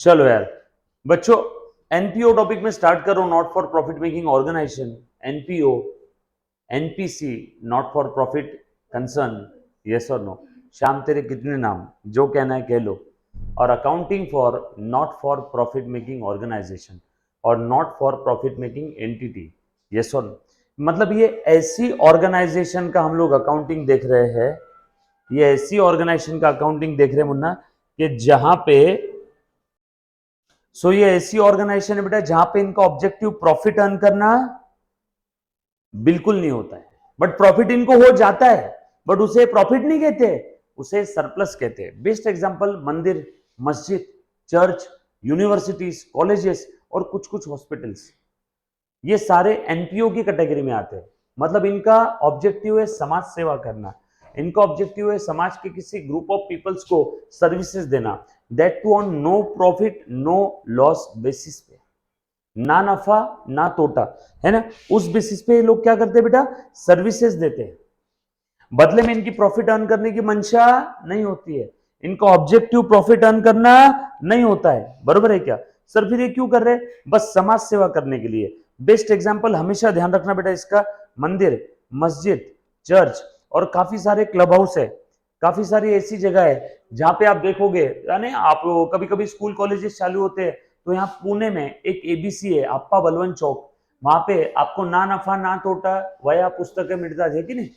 चलो यार बच्चों, एनपीओ टॉपिक में स्टार्ट करो। Not for profit making organization, NPO, NPC, not for profit concern, yes और नो। शाम तेरे कितने नाम, जो कहना है कह लो। और accounting for not for profit making organization और not for profit making entity, yes और नो। मतलब ये ऐसी ऑर्गेनाइजेशन का हम लोग अकाउंटिंग देख रहे हैं, ये ऐसी ऑर्गेनाइजेशन का अकाउंटिंग देख रहे हैं मुन्ना, कि जहां पे ये ऐसी ऑर्गेनाइजेशन है बेटा जहां पे इनका ऑब्जेक्टिव प्रॉफिट अर्न करना बिल्कुल नहीं होता है। बट प्रॉफिट इनको हो जाता है, बट उसे प्रॉफिट नहीं कहते, उसे सरप्लस कहते हैं। बेस्ट एग्जांपल मंदिर, मस्जिद, चर्च, यूनिवर्सिटीज, कॉलेजेस और कुछ कुछ हॉस्पिटल्स, ये सारे एनपीओ की कैटेगरी में आते हैं। मतलब इनका ऑब्जेक्टिव है समाज सेवा करना, इनका ऑब्जेक्टिव है समाज के किसी ग्रुप ऑफ पीपल्स को सर्विसेज देना, that to on no profit no loss basis पे, ना नफा ना तोटा, है ना। उस बेसिस पे ये लोग क्या करते हैं बेटा, सर्विसेज देते हैं। बदले में इनकी प्रॉफिट अर्न करने की मंशा नहीं होती है, इनका ऑब्जेक्टिव प्रॉफिट अर्न करना नहीं होता है। बरोबर है क्या सर? फिर ये क्यों कर रहे हैं? बस समाज सेवा करने के लिए। बेस्ट एग्जांपल हमेशा ध्यान रखना बेटा इसका, मंदिर, मस्जिद, चर्च और काफी सारे क्लब हाउस है, काफी सारी ऐसी जगह है जहां पे आप देखोगे, यानी आप कभी कभी स्कूल कॉलेजेस चालू होते हैं, तो यहाँ पुणे में एक एबीसी है, अप्पा बलवंत चौक, वहां पे आपको ना नफा ना तोटा वया पुस्तकें मिलता है कि नहीं,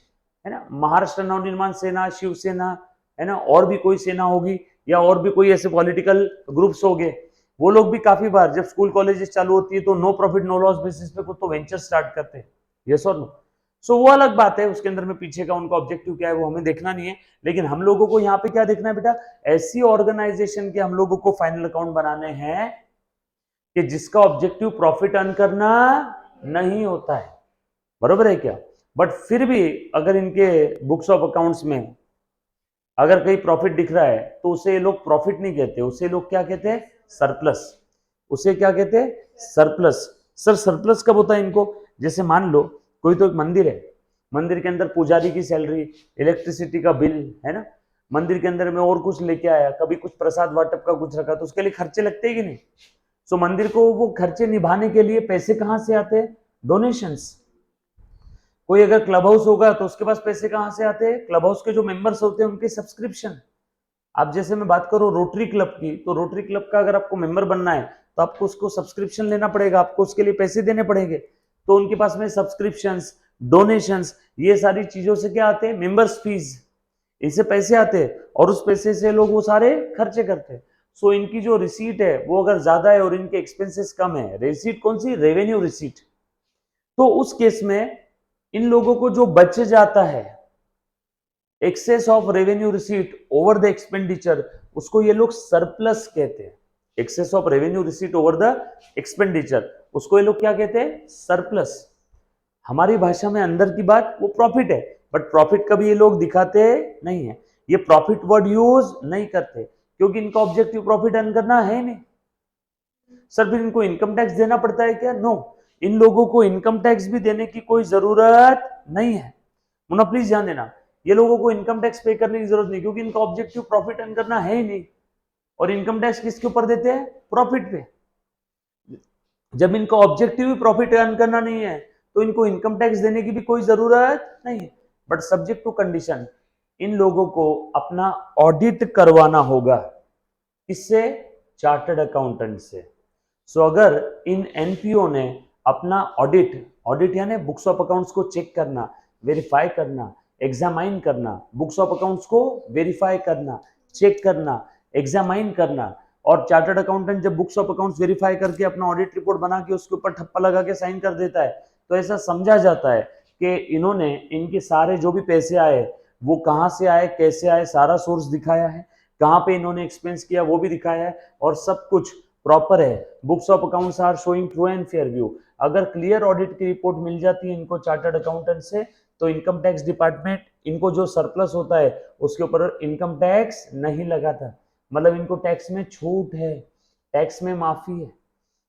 है ना। महाराष्ट्र नवनिर्माण सेना, शिवसेना, है ना, और भी कोई सेना होगी या और भी कोई ऐसे पॉलिटिकल ग्रुप्स हो गए, वो लोग भी काफी बार जब स्कूल कॉलेजेस चालू होती है तो no profit no loss basis पे कुछ तो वेंचर स्टार्ट करते हैं, यस और नो। सो वो अलग बात है, उसके अंदर में पीछे का उनका ऑब्जेक्टिव क्या है वो हमें देखना नहीं है। लेकिन हम लोगों को यहाँ पे क्या देखना है बेटा, ऐसी ऑर्गेनाइजेशन के हम लोगों को फाइनल अकाउंट बनाने हैं कि जिसका ऑब्जेक्टिव प्रॉफिट अर्न करना नहीं होता है। बरोबर है क्या? बट फिर भी अगर इनके बुक्स ऑफ अकाउंट्स में अगर कहीं प्रॉफिट दिख रहा है तो उसे ये लोग प्रॉफिट नहीं कहते, उसे लोग क्या कहते हैं, सरप्लस। उसे क्या कहते हैं, सरप्लस। सर सरप्लस कब होता है इनको? जैसे मान लो कोई तो एक मंदिर है, मंदिर के अंदर पुजारी की सैलरी, इलेक्ट्रिसिटी का बिल, है ना, मंदिर के अंदर में और कुछ लेके आया, कभी कुछ प्रसाद वाटप का कुछ रखा, तो उसके लिए खर्चे लगते हैं कि नहीं? सो मंदिर को वो खर्चे निभाने के लिए पैसे कहां से आते हैं? डोनेशंस। कोई अगर क्लब हाउस होगा तो उसके पास पैसे कहां से आते हैं? क्लब हाउस के जो मेंबर्स होते हैं उनके सब्सक्रिप्शन। आप जैसे मैं बात करूं रोटरी क्लब की, तो रोटरी क्लब का अगर आपको मेंबर बनना है तो आपको उसको सब्सक्रिप्शन लेना पड़ेगा, आपको उसके लिए पैसे देने पड़ेंगे। तो उनके पास में सब्सक्रिप्शंस, डोनेशंस, ये सारी चीजों से क्या आते हैं? मेंबर्स फीस, इससे पैसे आते हैं और उस पैसे से लोग वो सारे खर्चे करते हैं। सो इनकी जो रिसीट है वो अगर ज्यादा है और इनके एक्सपेंसेस कम है, रिसीट कौन सी? Revenue receipt. तो उस केस में इन लोगों को जो बच जाता है, excess of revenue receipt over the expenditure, उसको ये लोग सरप्लस कहते हैं। Excess of revenue receipt over the expenditure, उसको ये लोग क्या कहते हैं? सरप्लस। हमारी भाषा में अंदर की बात वो प्रॉफिट है, बट प्रॉफिट कभी ये लोग दिखाते नहीं है, ये प्रॉफिट वर्ड यूज नहीं करते क्योंकि इनका ऑब्जेक्टिव प्रॉफिट अर्न करना है नहीं। सर फिर इनको इनकम टैक्स देना पड़ता है क्या? नो, इन लोगों को इनकम टैक्स भी देने की कोई जरूरत नहीं है। मुन्ना प्लीज ध्यान देना, ये लोगों को इनकम टैक्स पे करने की जरूरत नहीं क्योंकि इनका ऑब्जेक्टिव प्रॉफिट अर्न करना है ही नहीं। और इनकम टैक्स किसके ऊपर देते हैं? प्रॉफिट पे। जब इनका ऑब्जेक्टिव ही प्रॉफिट अर्न करना नहीं है तो इनको इनकम टैक्स देने की भी कोई जरूरत नहीं है। बट सब्जेक्ट टू कंडीशन, इन लोगों को अपना ऑडिट करवाना होगा। किससे? चार्टर्ड अकाउंटेंट से। सो अगर इन एनपीओ ने अपना ऑडिट, ऑडिट यानी बुक्स ऑफ अकाउंट्स को चेक करना, वेरीफाई करना, एग्जामाइन करना, बुक्स ऑफ अकाउंट्स को वेरीफाई करना, चेक करना, एग्जामाइन करना, और चार्टर्ड अकाउंटेंट जब बुक्स ऑफ अकाउंट्स वेरीफाई करके अपना ऑडिट रिपोर्ट बना के उसके ऊपर ठप्पा लगा के साइन कर देता है, तो ऐसा समझा जाता है कि इन्होंने इनके सारे जो भी पैसे आए वो कहां से आए, कैसे आए, सारा सोर्स दिखाया है, कहां पे इन्होंने एक्सपेंस किया वो भी दिखाया है, और सब कुछ प्रॉपर है। Books of accounts are showing true and fair view. अगर क्लियर ऑडिट की रिपोर्ट मिल जाती है इनको चार्टर्ड अकाउंटेंट से, तो इनकम टैक्स डिपार्टमेंट इनको जो सरप्लस होता है उसके ऊपर इनकम टैक्स नहीं लगाता। मतलब इनको टैक्स में छूट है, टैक्स में माफी है।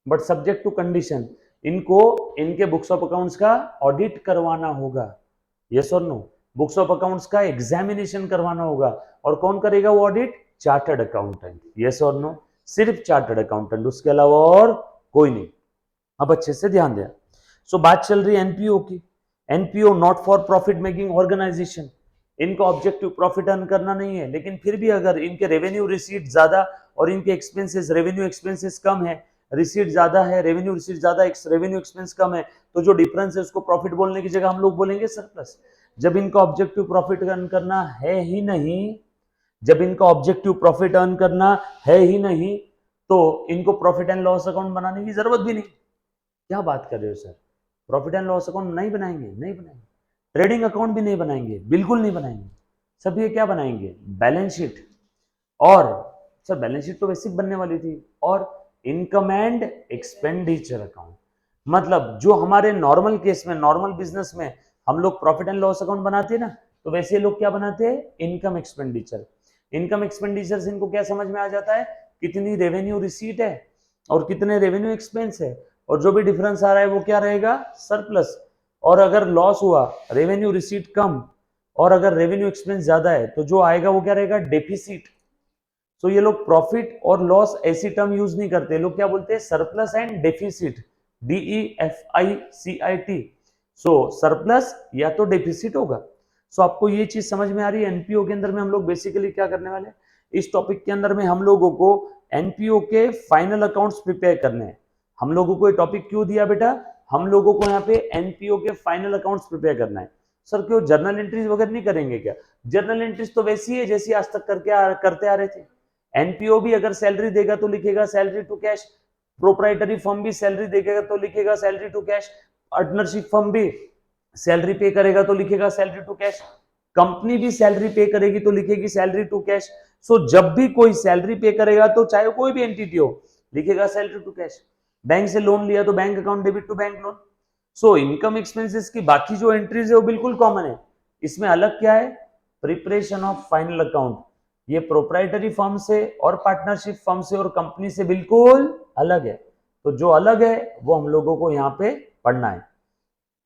बट सब्जेक्ट टू कंडीशन, इनको इनके बुक्स ऑफ अकाउंट्स का ऑडिट करवाना होगा, यस और नो। बुक्स ऑफ अकाउंट्स का एग्जामिनेशन करवाना होगा, और कौन करेगा वो ऑडिट? चार्टर्ड अकाउंटेंट, यस और नो। सिर्फ चार्टर्ड अकाउंटेंट, उसके अलावा और कोई नहीं। अब अच्छे से ध्यान दें। सो बात चल रही है एनपीओ की। NPO not for profit making organization, इनका ऑब्जेक्टिव प्रॉफिट अर्न करना नहीं है, लेकिन फिर भी अगर इनके रेवेन्यू रिसीट ज्यादा और इनके एक्सपेंसेस रेवेन्यू एक्सपेंसेस कम है, रिसीट ज्यादा है रेवेन्यू रिसीट ज्यादा, रेवेन्यू एक्सपेंस कम है, तो जो डिफरेंस है उसको प्रॉफिट बोलने की जगह हम लोग बोलेंगे सरप्लस। जब इनका ऑब्जेक्टिव प्रॉफिट अर्न करना है ही नहीं, जब इनका ऑब्जेक्टिव प्रॉफिट अर्न करना है ही नहीं, तो इनको प्रॉफिट एंड लॉस अकाउंट बनाने की जरूरत भी नहीं। क्या बात कर रहे हो sir, profit and loss account नहीं बनाएंगे? नहीं बनाएंगे। ट्रेडिंग अकाउंट भी नहीं बनाएंगे, बिल्कुल नहीं बनाएंगे। सब ये क्या बनाएंगे? Balance sheet. और सर बैलेंस शीट तो वैसे बनने वाली थी, और इनकम एंड एक्सपेंडिचर अकाउंट। मतलब जो हमारे नॉर्मल केस में, नॉर्मल बिजनेस में हम लोग प्रॉफिट एंड लॉस अकाउंट बनाते हैं ना, तो वैसे लोग क्या बनाते हैं? Income expenditure. इनकम एक्सपेंडिचर से इनको क्या समझ में आ जाता है? कितनी रेवेन्यू रिसीट है और कितने रेवेन्यू एक्सपेंस है, और जो भी डिफरेंस आ रहा है वो क्या रहेगा? सरप्लस। और अगर लॉस हुआ, रेवेन्यू रिसीट कम और अगर रेवेन्यू एक्सपेंस ज्यादा है, तो जो आएगा वो क्या रहेगा? डेफिसिट। तो ये लोग प्रॉफिट और लॉस ऐसी टर्म यूज नहीं करते, लोग क्या बोलते हैं? Surplus and deficit, DEFICIT। So surplus या तो डेफिसिट होगा। सो आपको ये चीज समझ में आ रही है? एनपीओ के अंदर में हम लोग बेसिकली क्या करने वाले हैं, इस टॉपिक के अंदर में हम लोगों को एनपीओ के फाइनल अकाउंट्स प्रिपेयर करने हैं। हम लोगों को ये टॉपिक क्यों दिया बेटा? हम लोगों को यहाँ पे एनपीओ के फाइनल अकाउंट्स प्रिपेयर करना है। सर क्यों जर्नल एंट्रीज वगैरह नहीं करेंगे क्या? जर्नल एंट्रीज तो वैसी है जैसी आज तक करते आ रहे थे। एनपीओ भी अगर सैलरी देगा तो लिखेगा salary to cash, proprietary firm भी सैलरी देगा तो लिखेगा salary to cash, partnership firm भी सैलरी पे करेगा तो लिखेगा सैलरी टू कैश, कंपनी भी सैलरी पे करेगी तो लिखेगी सैलरी टू कैश। सो जब भी कोई सैलरी पे करेगा तो चाहे कोई भी एंटिटी हो, लिखेगा सैलरी टू कैश। बैंक से लोन लिया तो bank account debit to bank loan. So income expenses की बाकी जो एंट्रीज है वो बिल्कुल कॉमन है। इसमें अलग क्या है? Preparation of final account. ये प्रोप्राइटरी फर्म से और पार्टनरशिप फर्म से और कंपनी से बिल्कुल अलग है। तो जो अलग है वो हम लोगों को यहाँ पे पढ़ना है।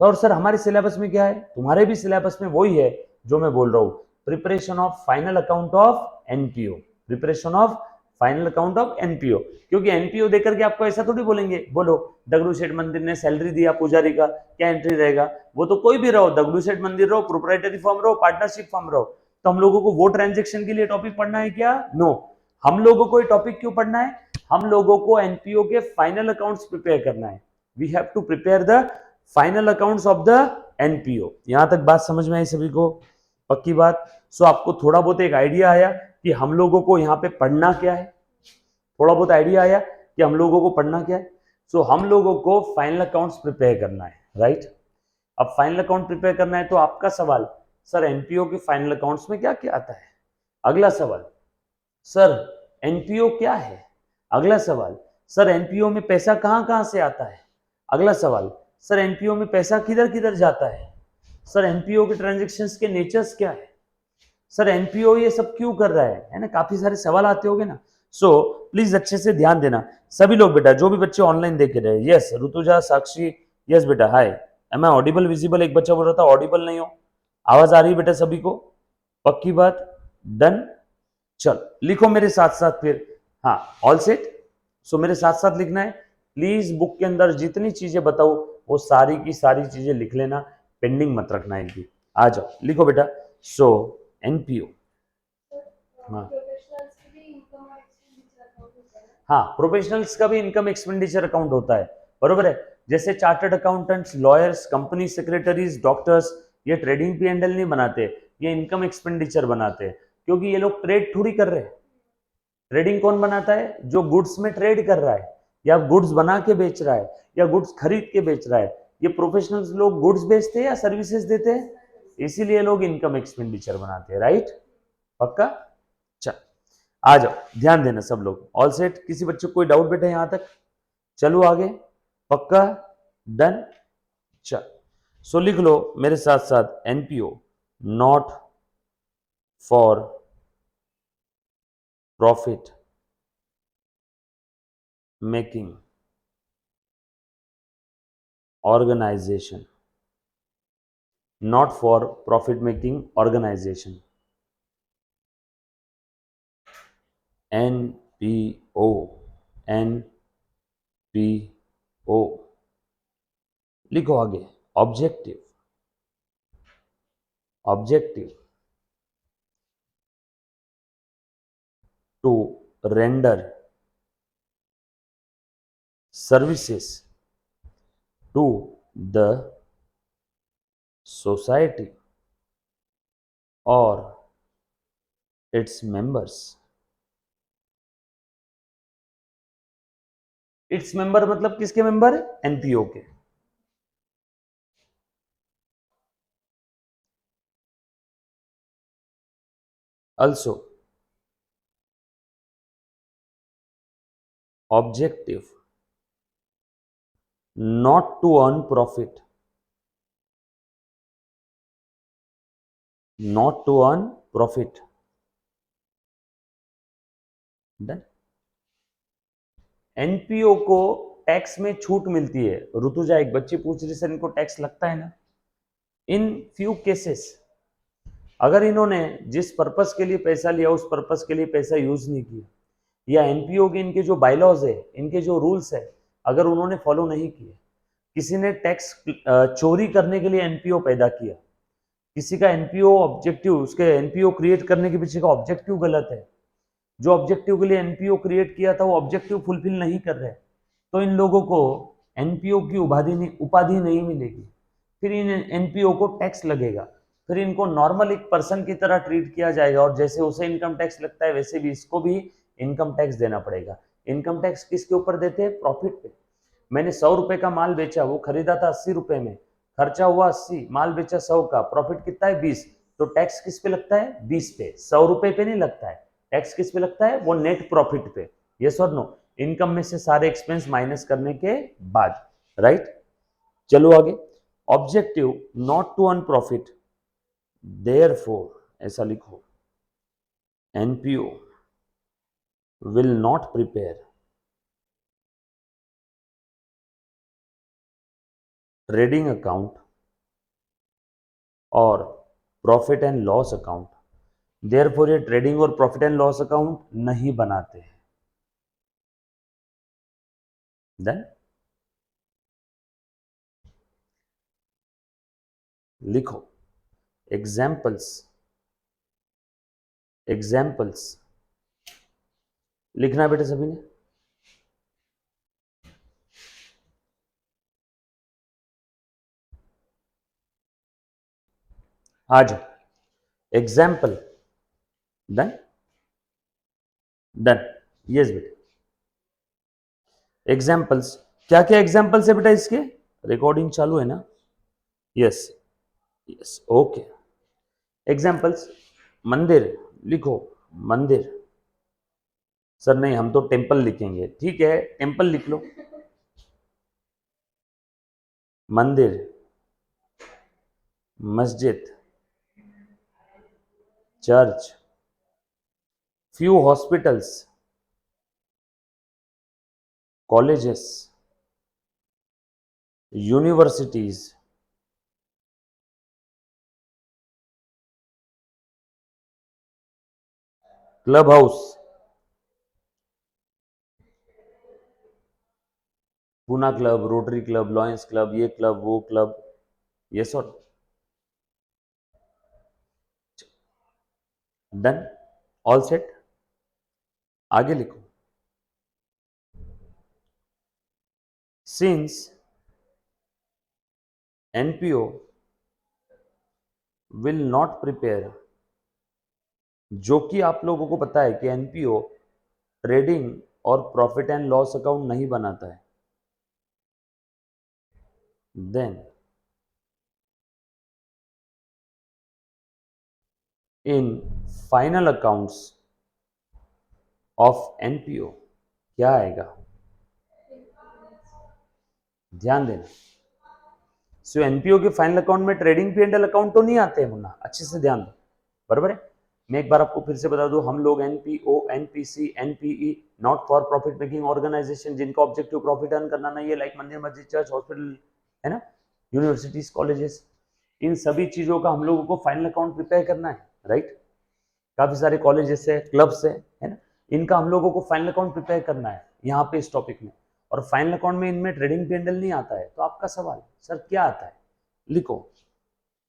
तो और सर हमारे सिलेबस में क्या है? तुम्हारे भी सिलेबस में वही है जो मैं बोल रहा हूँ, preparation of final account of NPO. Preparation of final account of NPO. क्योंकि एनपीओ देकर के आपको ऐसा थोड़ी बोलेंगे, बोलो दगड़ू सेठ मंदिर ने सैलरी दिया पुजारी का, क्या एंट्री रहेगा? वो तो कोई भी रहो, दगड़ू सेठ मंदिर रहो, प्रोप्राइटरी फर्म रहो, पार्टनरशिप फर्म रहो। तो हम लोगों को वो ट्रांजेक्शन के लिए टॉपिक पढ़ना है क्या? नो। हम लोगों को ये टॉपिक क्यों पढ़ना है? हम लोगों को एनपीओ के फाइनल अकाउंट्स प्रिपेयर करना है। We have to prepare the final accounts of the NPO. यहां तक बात समझ में आई सभी को? पक्की बात। सो आपको थोड़ा बहुत एक आइडिया आया कि हम लोगों को यहाँ पे पढ़ना क्या है? थोड़ा बहुत आइडिया आया कि हम लोगों को पढ़ना क्या है? सो हम लोगों को फाइनल अकाउंट्स प्रिपेयर करना है, राइट? अब फाइनल अकाउंट प्रिपेयर करना है तो आपका सवाल, सर एनपीओ के फाइनल अकाउंट्स में क्या क्या आता है? अगला सवाल, सर एनपीओ क्या है? अगला सवाल, सर एनपीओ में पैसा कहां कहां से आता है? अगला सवाल, सर एनपीओ में पैसा किधर किधर जाता है? सर एनपीओ के ट्रांजेक्शन्स के नेचर्स क्या है? सर एनपीओ ये सब क्यों कर रहा है ना? काफी सारे सवाल आते होंगे ना। सो प्लीज अच्छे से ध्यान देना सभी लोग बेटा, जो भी बच्चे ऑनलाइन देख रहे हैं। यस ऋतुजा, साक्षी, यस बेटा, hi. Am I audible visible? एक बच्चा बोल रहा था ऑडिबल नहीं हो। आवाज आ रही है बेटा सभी को? पक्की बात? डन। चल लिखो मेरे साथ साथ फिर। हाँ, ऑल सेट। सो मेरे साथ साथ लिखना है। प्लीज बुक के अंदर जितनी चीजें बताओ वो सारी की सारी चीजें लिख लेना, पेंडिंग मत रखना इनकी। आ जाओ लिखो बेटा। सो एनपीओ, हाँ हाँ, प्रोफेशनल्स का भी इनकम एक्सपेंडिचर अकाउंट होता है, बरोबर है। जैसे chartered accountants, lawyers, company secretaries, doctors, ये ट्रेडिंग पी एंड एल नहीं बनाते, ये इनकम एक्सपेंडिचर बनाते हैं। क्योंकि ये लोग ट्रेड थोड़ी कर रहे हैं। ट्रेडिंग कौन बनाता है? जो गुड्स में ट्रेड कर रहा है, या गुड्स बना के बेच रहा है, या गुड्स खरीद के बेच रहा है। ये प्रोफेशनल्स लोग गुड्स बेचते हैं या सर्विसेज देते हैं, इसीलिए लोग इनकम एक्सपेंडिचर बनाते हैं, राइट? पक्का? चल आ जाओ, ध्यान देना सब लोग। All set? किसी बच्चे को कोई डाउट बेटा यहां तक? चलो आगे। पक्का? डन। चल सो लिख लो मेरे साथ साथ, NPO not for profit making organization, not for profit making organization, NPO NPO लिखो आगे। Objective, objective to render services to the society और इट्स मेंबर्स। इट्स मेंबर मतलब किसके मेंबर? एनपीओ के। also objective not to earn profit, not to earn profit। Done. NPO को tax में छूट मिलती है। ऋतुजा एक बच्ची पूछ रही सर इनको टैक्स लगता है ना? इन फ्यू केसेस अगर इन्होंने जिस पर्पस के लिए पैसा लिया उस पर्पस के लिए पैसा यूज नहीं किया, या एनपीओ के इनके जो बायलॉज है, इनके जो रूल्स है, अगर उन्होंने फॉलो नहीं किए, किसी ने टैक्स चोरी करने के लिए एनपीओ पैदा किया, किसी का एनपीओ ऑब्जेक्टिव, उसके एनपीओ क्रिएट करने के पीछे का ऑब्जेक्टिव गलत है, जो ऑब्जेक्टिव के लिए एनपीओ क्रिएट किया था वो ऑब्जेक्टिव फुलफिल नहीं कर रहे, तो इन लोगों को एनपीओ की उपाधि नहीं मिलेगी। फिर इन एनपीओ को टैक्स लगेगा, फिर इनको नॉर्मल एक पर्सन की तरह ट्रीट किया जाएगा, और जैसे उसे इनकम टैक्स लगता है वैसे भी इसको भी इनकम टैक्स देना पड़ेगा। इनकम टैक्स किसके ऊपर देते हैं? प्रॉफिट पे। मैंने 100 रुपए का माल बेचा, वो खरीदा था 80 रुपए में, खर्चा हुआ 80, माल बेचा 100 का, प्रॉफिट कितना है? 20। तो टैक्स किस पे लगता है? 20 पे। 100 रुपए पे नहीं लगता है टैक्स। किस पे लगता है? वो नेट प्रॉफिट पे। यस और नो? इनकम में से सारे एक्सपेंस माइनस करने के बाद, राइट। चलो आगे। Objective not to earn profit, therefore ऐसा लिखो, NPO will not prepare trading account और profit and loss account. Therefore ये ट्रेडिंग और प्रॉफिट एंड लॉस अकाउंट नहीं बनाते हैं। देन लिखो एग्जाम्पल्स, एग्जाम्पल्स लिखना बेटे सभी ने। आज एग्जाम्पल। डन, डन, यस बेटे। एग्जाम्पल्स, क्या क्या एग्जाम्पल्स है बेटा इसके? रिकॉर्डिंग चालू है ना? Yes, yes, okay. एग्जाम्पल्स, मंदिर लिखो, मंदिर। सर नहीं, हम तो टेम्पल लिखेंगे। ठीक है, टेम्पल लिख लो। मंदिर, मस्जिद, church, few hospitals, colleges, universities, club house, Poona club, Rotary club, Lions club, ये क्लब, वो क्लब, ये सॉट। Done, all set. आगे लिखो, since NPO will not prepare, जो कि आप लोगों को पता है कि एनपीओ ट्रेडिंग और प्रॉफिट एंड लॉस अकाउंट नहीं बनाता है, then in final accounts of NPO क्या आएगा? ध्यान देना। सो एनपीओ के फाइनल अकाउंट में trading P and L account तो नहीं आते हैं मुन्ना, अच्छे से ध्यान दो, बराबर है। मैं एक बार आपको फिर से बता दूं, हम लोग NPO, NPC, NPE, not for profit making organization, जिनका ऑब्जेक्टिव प्रॉफिट अर्न करना नहीं है, लाइक मंदिर, मस्जिद, चर्च, हॉस्पिटल, है ना, यूनिवर्सिटीज, कॉलेजेस, इन सभी चीजों का हम लोगों को फाइनल अकाउंट प्रिपेयर करना है, राइट। काफी सारे कॉलेजेस है, क्लब्स है ना, इनका हम लोगों को फाइनल अकाउंट प्रिपेयर करना है यहाँ पे इस टॉपिक में, और फाइनल अकाउंट में इनमें ट्रेडिंग P&L नहीं आता है। तो आपका सवाल, सर क्या आता है, लिखो।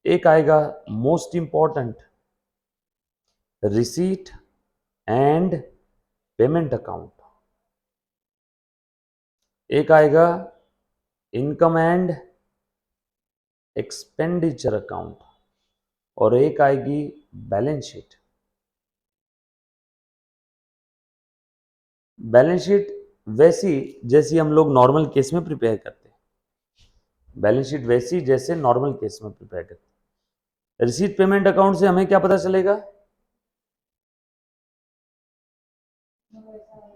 एक आएगा most important, receipt and payment account. एक आएगा इनकम एंड एक्सपेंडिचर अकाउंट, और एक आएगी बैलेंस शीट। बैलेंस शीट वैसी जैसी हम लोग नॉर्मल केस में प्रिपेयर करते हैं, बैलेंस शीट वैसी जैसे नॉर्मल केस में प्रिपेयर करते हैं। रिसीट पेमेंट अकाउंट से हमें क्या पता चलेगा,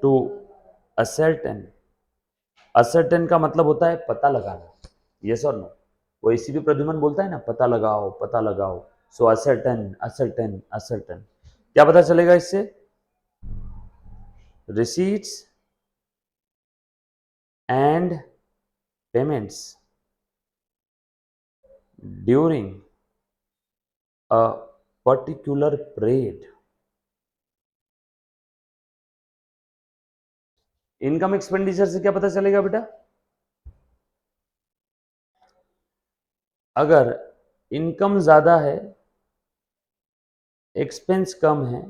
टू असर्टेन। असर्टेन का मतलब होता है पता लगाना, यस और नो। वो इसी भी प्रद्युमन बोलता है ना, पता लगाओ पता लगाओ। सो असर्टेन असर्टेन असर्टेन, क्या पता चलेगा इससे, receipts and payments during a particular period। Income expenditure से क्या पता चलेगा बेटा, अगर इनकम ज्यादा है एक्सपेंस कम है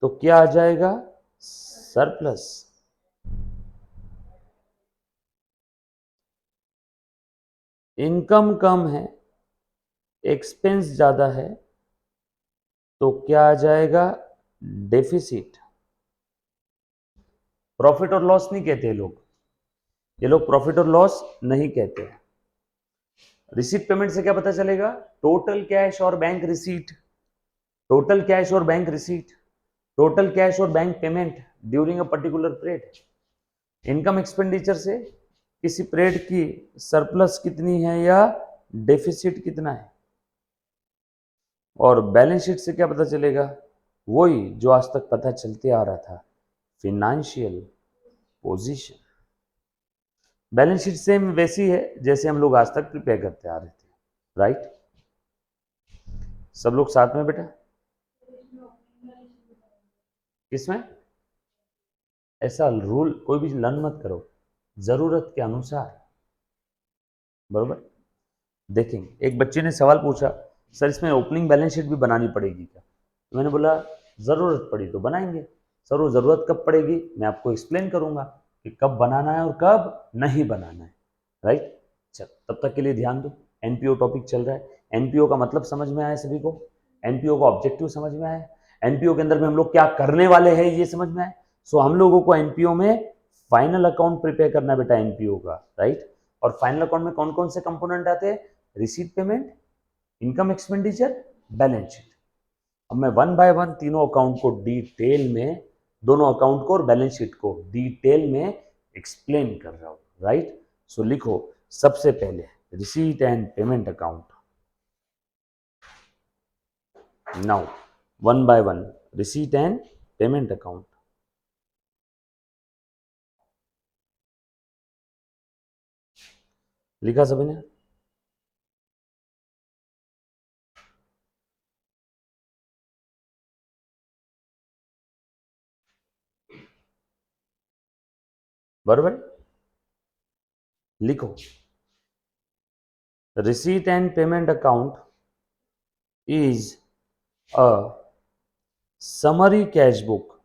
तो क्या आ जाएगा, सरप्लस। इनकम कम है एक्सपेंस ज्यादा है तो क्या आ जाएगा, डेफिसिट। प्रॉफिट और लॉस नहीं कहते लोग, ये लोग प्रॉफिट और लॉस नहीं कहते हैं। रिसीट पेमेंट से क्या पता चलेगा, टोटल कैश और बैंक रिसीट, टोटल कैश और बैंक रिसीट, टोटल कैश और bank payment during a particular period. Income expenditure से किसी पीरियड की सरप्लस कितनी है या डेफिसिट कितना है। और बैलेंस शीट से क्या पता चलेगा, वही जो आज तक पता चलते आ रहा था, financial position. Balance sheet same वैसी है जैसे हम लोग आज तक प्रिपेयर करते आ रहे थे, राइट। सब लोग साथ में बेटा, किसमें, ऐसा रूल कोई भी लर्न मत करो, जरूरत के अनुसार, बरोबर। देखेंगे, एक बच्चे ने सवाल पूछा, सर इसमें ओपनिंग बैलेंस शीट भी बनानी पड़ेगी क्या, तो मैंने बोला जरूरत पड़ी तो बनाएंगे। सर वो जरूरत कब पड़ेगी, मैं आपको एक्सप्लेन करूंगा कि कब बनाना है और कब नहीं बनाना है, राइट। चल तब तक के लिए ध्यान दो, एनपीओ टॉपिक चल रहा है। एनपीओ का मतलब समझ में आया सभी को, एनपीओ का ऑब्जेक्टिव समझ में आया, एनपीओ के अंदर में हम लोग क्या करने वाले हैं ये समझ में आया। सो हम लोगों को एनपीओ में फाइनल अकाउंट प्रिपेयर करना बेटा, एनपीओ का, राइट। और फाइनल अकाउंट में कौन कौन से कंपोनेंट आते हैं, receipt payment, income expenditure, balance sheet. अब मैं वन बाय वन तीनों अकाउंट को डिटेल में, दोनों अकाउंट को और बैलेंस शीट को डिटेल में एक्सप्लेन कर रहा हूं, राइट। सो लिखो, सबसे पहले receipt and payment account. Now one by one, receipt and payment account. लिखा सभी ने, बराबर। लिखो, receipt and payment account is a summary cash book,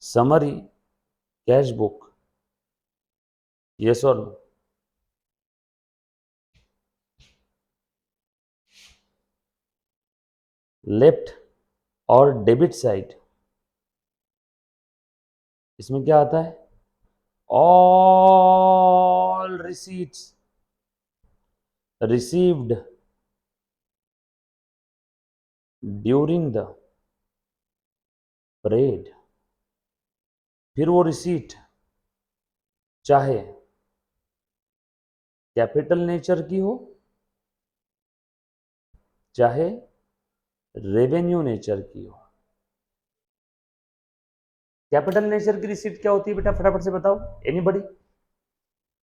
summary cash book, yes और नो। लेफ्ट और डेबिट साइड, इसमें क्या आता है, all receipts received during the parade. फिर वो रिसीट चाहे कैपिटल नेचर की हो चाहे रेवेन्यू नेचर की हो। कैपिटल नेचर की रिसीट क्या होती है बेटा, फटाफट से बताओ, एनीबॉडी,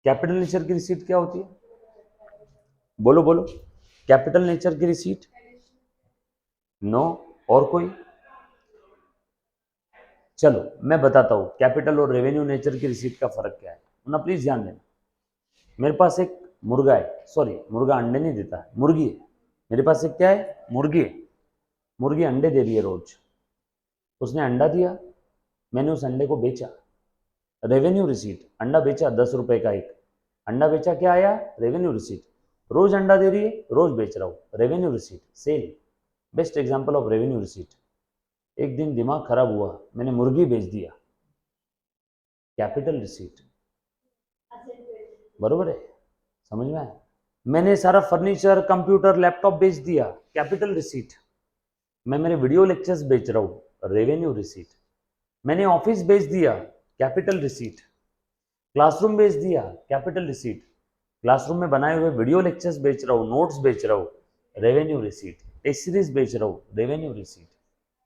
कैपिटल नेचर की रिसीट क्या होती है, बोलो बोलो, कैपिटल नेचर की रिसीट, नो, और कोई, चलो मैं बताता हूँ कैपिटल और रेवेन्यू नेचर की रिसीट का फर्क क्या है ना, प्लीज ध्यान देना। मेरे पास एक मुर्गा है, सॉरी मुर्गा अंडे नहीं देता है, मुर्गी है। मेरे पास एक क्या है, मुर्गी है। मुर्गी अंडे दे रही है रोज। उसने अंडा दिया, मैंने उस अंडे को बेचा, रेवेन्यू रिसीट। अंडा बेचा 10 रुपए का एक अंडा बेचा, क्या आया, रेवेन्यू रिसीट। रोज अंडा दे रही है, रोज बेच रहा हूँ, revenue receipt, sale. Best example of revenue receipt. एक दिन दिमाग खराब हुआ, मैंने मुर्गी बेच दिया, कैपिटल रिसीट। बरोबर है, समझ में आया। मैंने सारा फर्नीचर, कंप्यूटर, लैपटॉप बेच दिया, कैपिटल रिसीट। मैं मेरे वीडियो लेक्चर्स बेच रहा हूँ, रेवेन्यू रिसीट। मैंने ऑफिस बेच दिया, कैपिटल रिसीट। क्लासरूम बेच दिया, कैपिटल रिसीट। क्लासरूम में बनाए हुए वीडियो लेक्चर्स बेच रहा हूँ, नोट्स बेच रहा हूँ, रेवेन्यू रिसीट। टेस्ट सीरीज बेच रहा हूँ, रेवेन्यू रिसीट।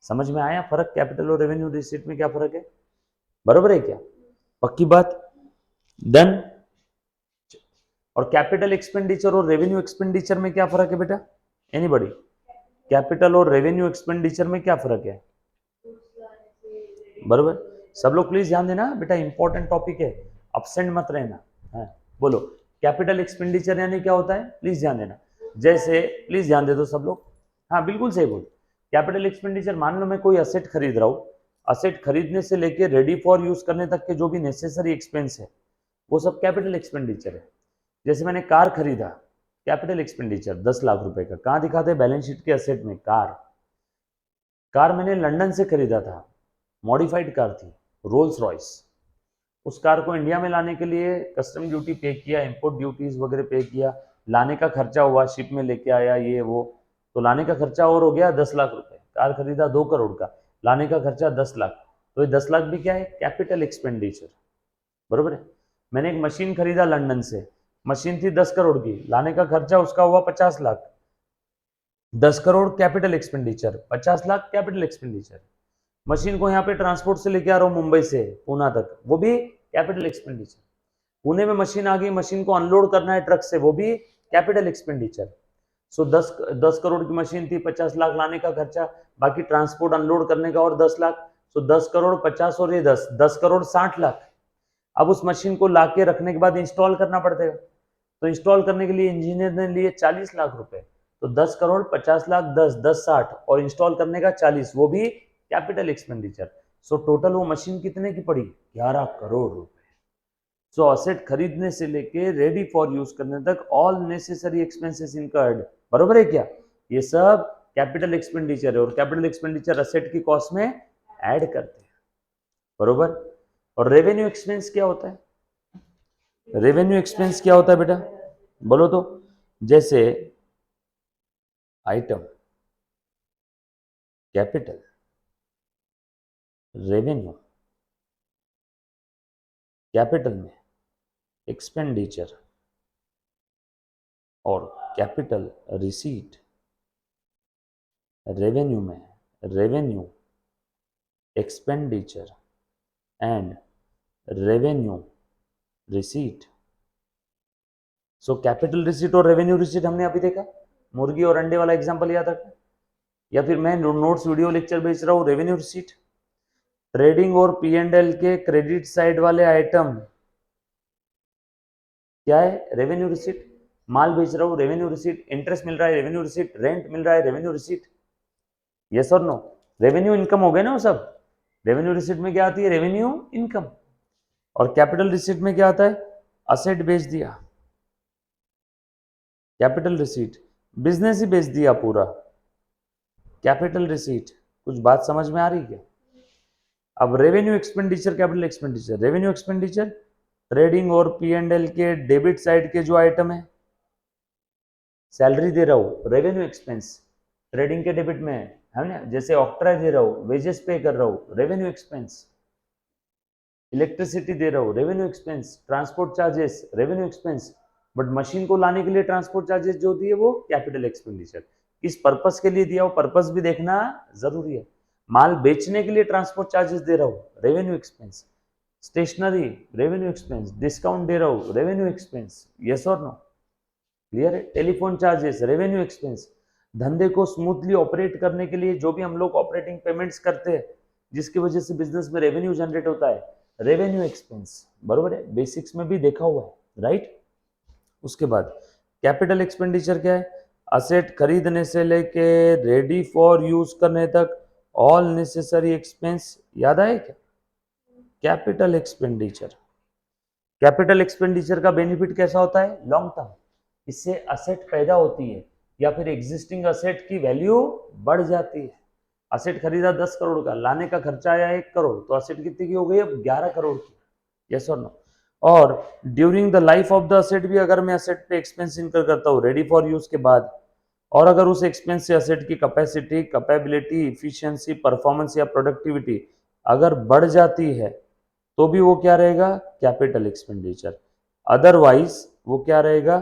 समझ में आया फर्क, कैपिटल और रेवेन्यू रिसीट में क्या फर्क है? बरोबर है क्या? पक्की बात, डन। और कैपिटल एक्सपेंडिचर और रेवेन्यू एक्सपेंडिचर में क्या फर्क है बेटा? एनीबॉडी? कैपिटल और रेवेन्यू एक्सपेंडिचर में क्या फर्क है? बरोबर। सब लोग प्लीज ध्यान देना बेटा, इंपॉर्टेंट टॉपिक है, अपसेंट मत रहना। हाँ बोलो, कैपिटल एक्सपेंडिचर यानी क्या होता है, प्लीज ध्यान देना। जैसे प्लीज ध्यान दे दो सब लोग। हाँ बिल्कुल सही बोल। कैपिटल एक्सपेंडिचर, मान लो मैं कोई असेट खरीद रहा हूँ, असेट खरीदने से लेके रेडी फॉर यूज करने तक के जो भी नेसेसरी एक्सपेंस है वो सब कैपिटल एक्सपेंडिचर है। जैसे मैंने कार खरीदा, कैपिटल एक्सपेंडिचर 10 लाख रुपए का, कहाँ दिखाते हैं, बैलेंस शीट के असेट में। कार मैंने लंदन से खरीदा था, मॉडिफाइड कार थी, रोल्स रॉयस। उस कार को इंडिया में लाने के लिए कस्टम ड्यूटी पे किया, इंपोर्ट ड्यूटीज वगैरह पे किया, लाने का खर्चा हुआ, शिप में लेके आया ये वो, तो लाने का खर्चा और हो गया 10 लाख रुपए। कार खरीदा 2 करोड़ का, लाने का खर्चा 10 लाख, तो ये 10 लाख भी क्या है, कैपिटल एक्सपेंडिचर। बरोबर है। मैंने एक मशीन खरीदा लंदन से, मशीन थी 10 करोड़ की, लाने का खर्चा उसका हुआ 50 lakh. 10 crore capital expenditure, 50 lakh capital expenditure. Machine को यहाँ पे ट्रांसपोर्ट से लेके आ रहा हूँ मुंबई से पूना तक, वो भी कैपिटल एक्सपेंडिचर। पुणे में मशीन आ गई, मशीन को अनलोड करना है ट्रक से, वो भी कैपिटल एक्सपेंडिचर। सो 10 करोड़ की मशीन थी, 50 लाख लाने का खर्चा, बाकी ट्रांसपोर्ट अनलोड करने का और 10 लाख। सो 10 करोड़ 50 और ये 10 करोड़ 60 लाख। अब उस मशीन को लाके रखने के बाद इंस्टॉल करना पड़ता है, तो इंस्टॉल करने के लिए इंजीनियर ने लिए 40 लाख रुपए। तो 10 करोड़ 50 लाख, 10 10 60 और इंस्टॉल करने का 40, वो भी कैपिटल एक्सपेंडिचर। सो टोटल वो मशीन कितने की पड़ी, 11 करोड़ रुपए। सो असेट खरीदने से लेके रेडी फॉर यूज करने तक ऑल नेसेसरी एक्सपेंसेस इनकर्ड। बरोबर है क्या? ये सब कैपिटल एक्सपेंडिचर है, और कैपिटल एक्सपेंडिचर असेट की कॉस्ट में ऐड करते हैं। बरोबर। और रेवेन्यू एक्सपेंस क्या होता है? रेवेन्यू एक्सपेंस क्या होता है बेटा, बोलो तो। जैसे आइटम, कैपिटल, रेवेन्यू, कैपिटल में एक्सपेंडिचर और कैपिटल रिसीट, रेवेन्यू में revenue, expenditure and revenue receipt. So capital receipt और रेवेन्यू रिसीट हमने अभी देखा, मुर्गी और अंडे वाला एग्जांपल याद रखना। या फिर मैं नोट्स वीडियो लेक्चर बेच रहा हूं, रेवेन्यू रिसीट। ट्रेडिंग और P&L के क्रेडिट साइड वाले आइटम क्या है, रेवेन्यू रिसीट। माल बेच रहा हूं, रेवेन्यू रिसीट। इंटरेस्ट मिल रहा है, रेवेन्यू रिसीट। रेंट मिल रहा है, रेवेन्यू रिसीट। यस और नो? रेवेन्यू इनकम हो गए ना वो सब। रेवेन्यू रिसीट में क्या आती है, रेवेन्यू इनकम। और कैपिटल रिसीट में क्या आता है, असेट बेच दिया, कैपिटल रिसीट। बिजनेस ही बेच दिया पूरा, कैपिटल रिसीट। कुछ बात समझ में आ रही क्या? अब revenue expenditure, capital expenditure. Revenue expenditure trading और P&L के डेबिट साइड के जो आइटम है, सैलरी दे रहा हूं, रेवेन्यू एक्सपेंस। ट्रेडिंग के डेबिट में है ना, जैसे ऑक्ट्राई दे रहा हूं, वेजेस पे कर रहा हूं, रेवेन्यू एक्सपेंस। इलेक्ट्रिसिटी दे रहा हूं, revenue expense. Transport charges, revenue expense. But machine को लाने के लिए ट्रांसपोर्ट चार्जेस जो दिए वो कैपिटल एक्सपेंडिचर। किस पर्पस के लिए दिया, वो पर्पस भी देखना जरूरी है। माल बेचने के लिए ट्रांसपोर्ट चार्जेस दे रहा हूं, revenue expense. Stationery, revenue expense. Discount दे रहा हूं, रेवेन्यू एक्सपेंस। यस और नो? क्लियर है? Telephone charges, revenue expense. धंधे को स्मूथली ऑपरेट करने के लिए जो भी हम लोग ऑपरेटिंग पेमेंट्स करते हैं, जिसकी वजह से बिजनेस में रेवेन्यू जनरेट होता है, रेवेन्यू एक्सपेंस, बरोबर है, बेसिक्स में भी देखा हुआ है, राइट। उसके बाद कैपिटल एक्सपेंडिचर क्या है, असेट खरीदने से लेके रेडी फॉर यूज करने तक ऑल नेसेसरी एक्सपेंस, याद आए क्या? कैपिटल एक्सपेंडिचर, कैपिटल एक्सपेंडिचर का बेनिफिट कैसा होता है, लॉन्ग टर्म, इससे असेट पैदा होती है या फिर एग्जिस्टिंग असेट की वैल्यू बढ़ जाती है। असेट खरीदा 10 करोड़ का, लाने का खर्चा आया 1 करोड़, तो असेट कितने की हो गई, अब 11 करोड़ की, यस और नो। और during the life of the asset भी अगर मैं असेट पे एक्सपेंस इनकर करता हूँ रेडी फॉर यूज के बाद, और अगर उस एक्सपेंस से असेट की कैपेसिटी, कैपेबिलिटी, इफिशियंसी, परफॉर्मेंस या प्रोडक्टिविटी अगर बढ़ जाती है तो भी वो क्या रहेगा, कैपिटल एक्सपेंडिचर, अदरवाइज वो क्या रहेगा,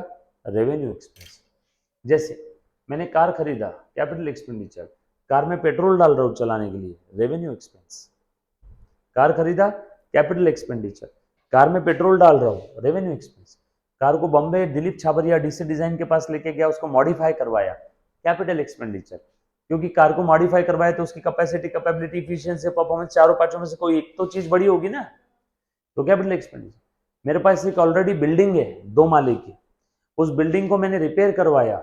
रेवेन्यू एक्सपेंस। जैसे मैंने कार खरीदा, कैपिटल एक्सपेंडिचर, कार में पेट्रोल डाल रहा हूं चलाने के लिए, रेवेन्यू एक्सपेंस। कार खरीदा, कैपिटल एक्सपेंडिचर, कार में पेट्रोल डाल रहा हूं, रेवेन्यू एक्सपेंस। कार को बॉम्बे दिलीप छाबरिया डीसी डिजाइन के पास लेके गया, उसको मॉडिफाई करवाया, कैपिटल एक्सपेंडिचर, क्योंकि कार को मॉडिफाई करवाया तो उसकी कैपेसिटी, कैपेबिलिटी, इफिशियंसी, परफॉर्मेंस, चारों पांचों में से कोई एक तो चीज बड़ी होगी ना, तो कैपिटल एक्सपेंडिचर। मेरे पास एक ऑलरेडी बिल्डिंग है 2 माले की, उस बिल्डिंग को मैंने रिपेयर करवाया,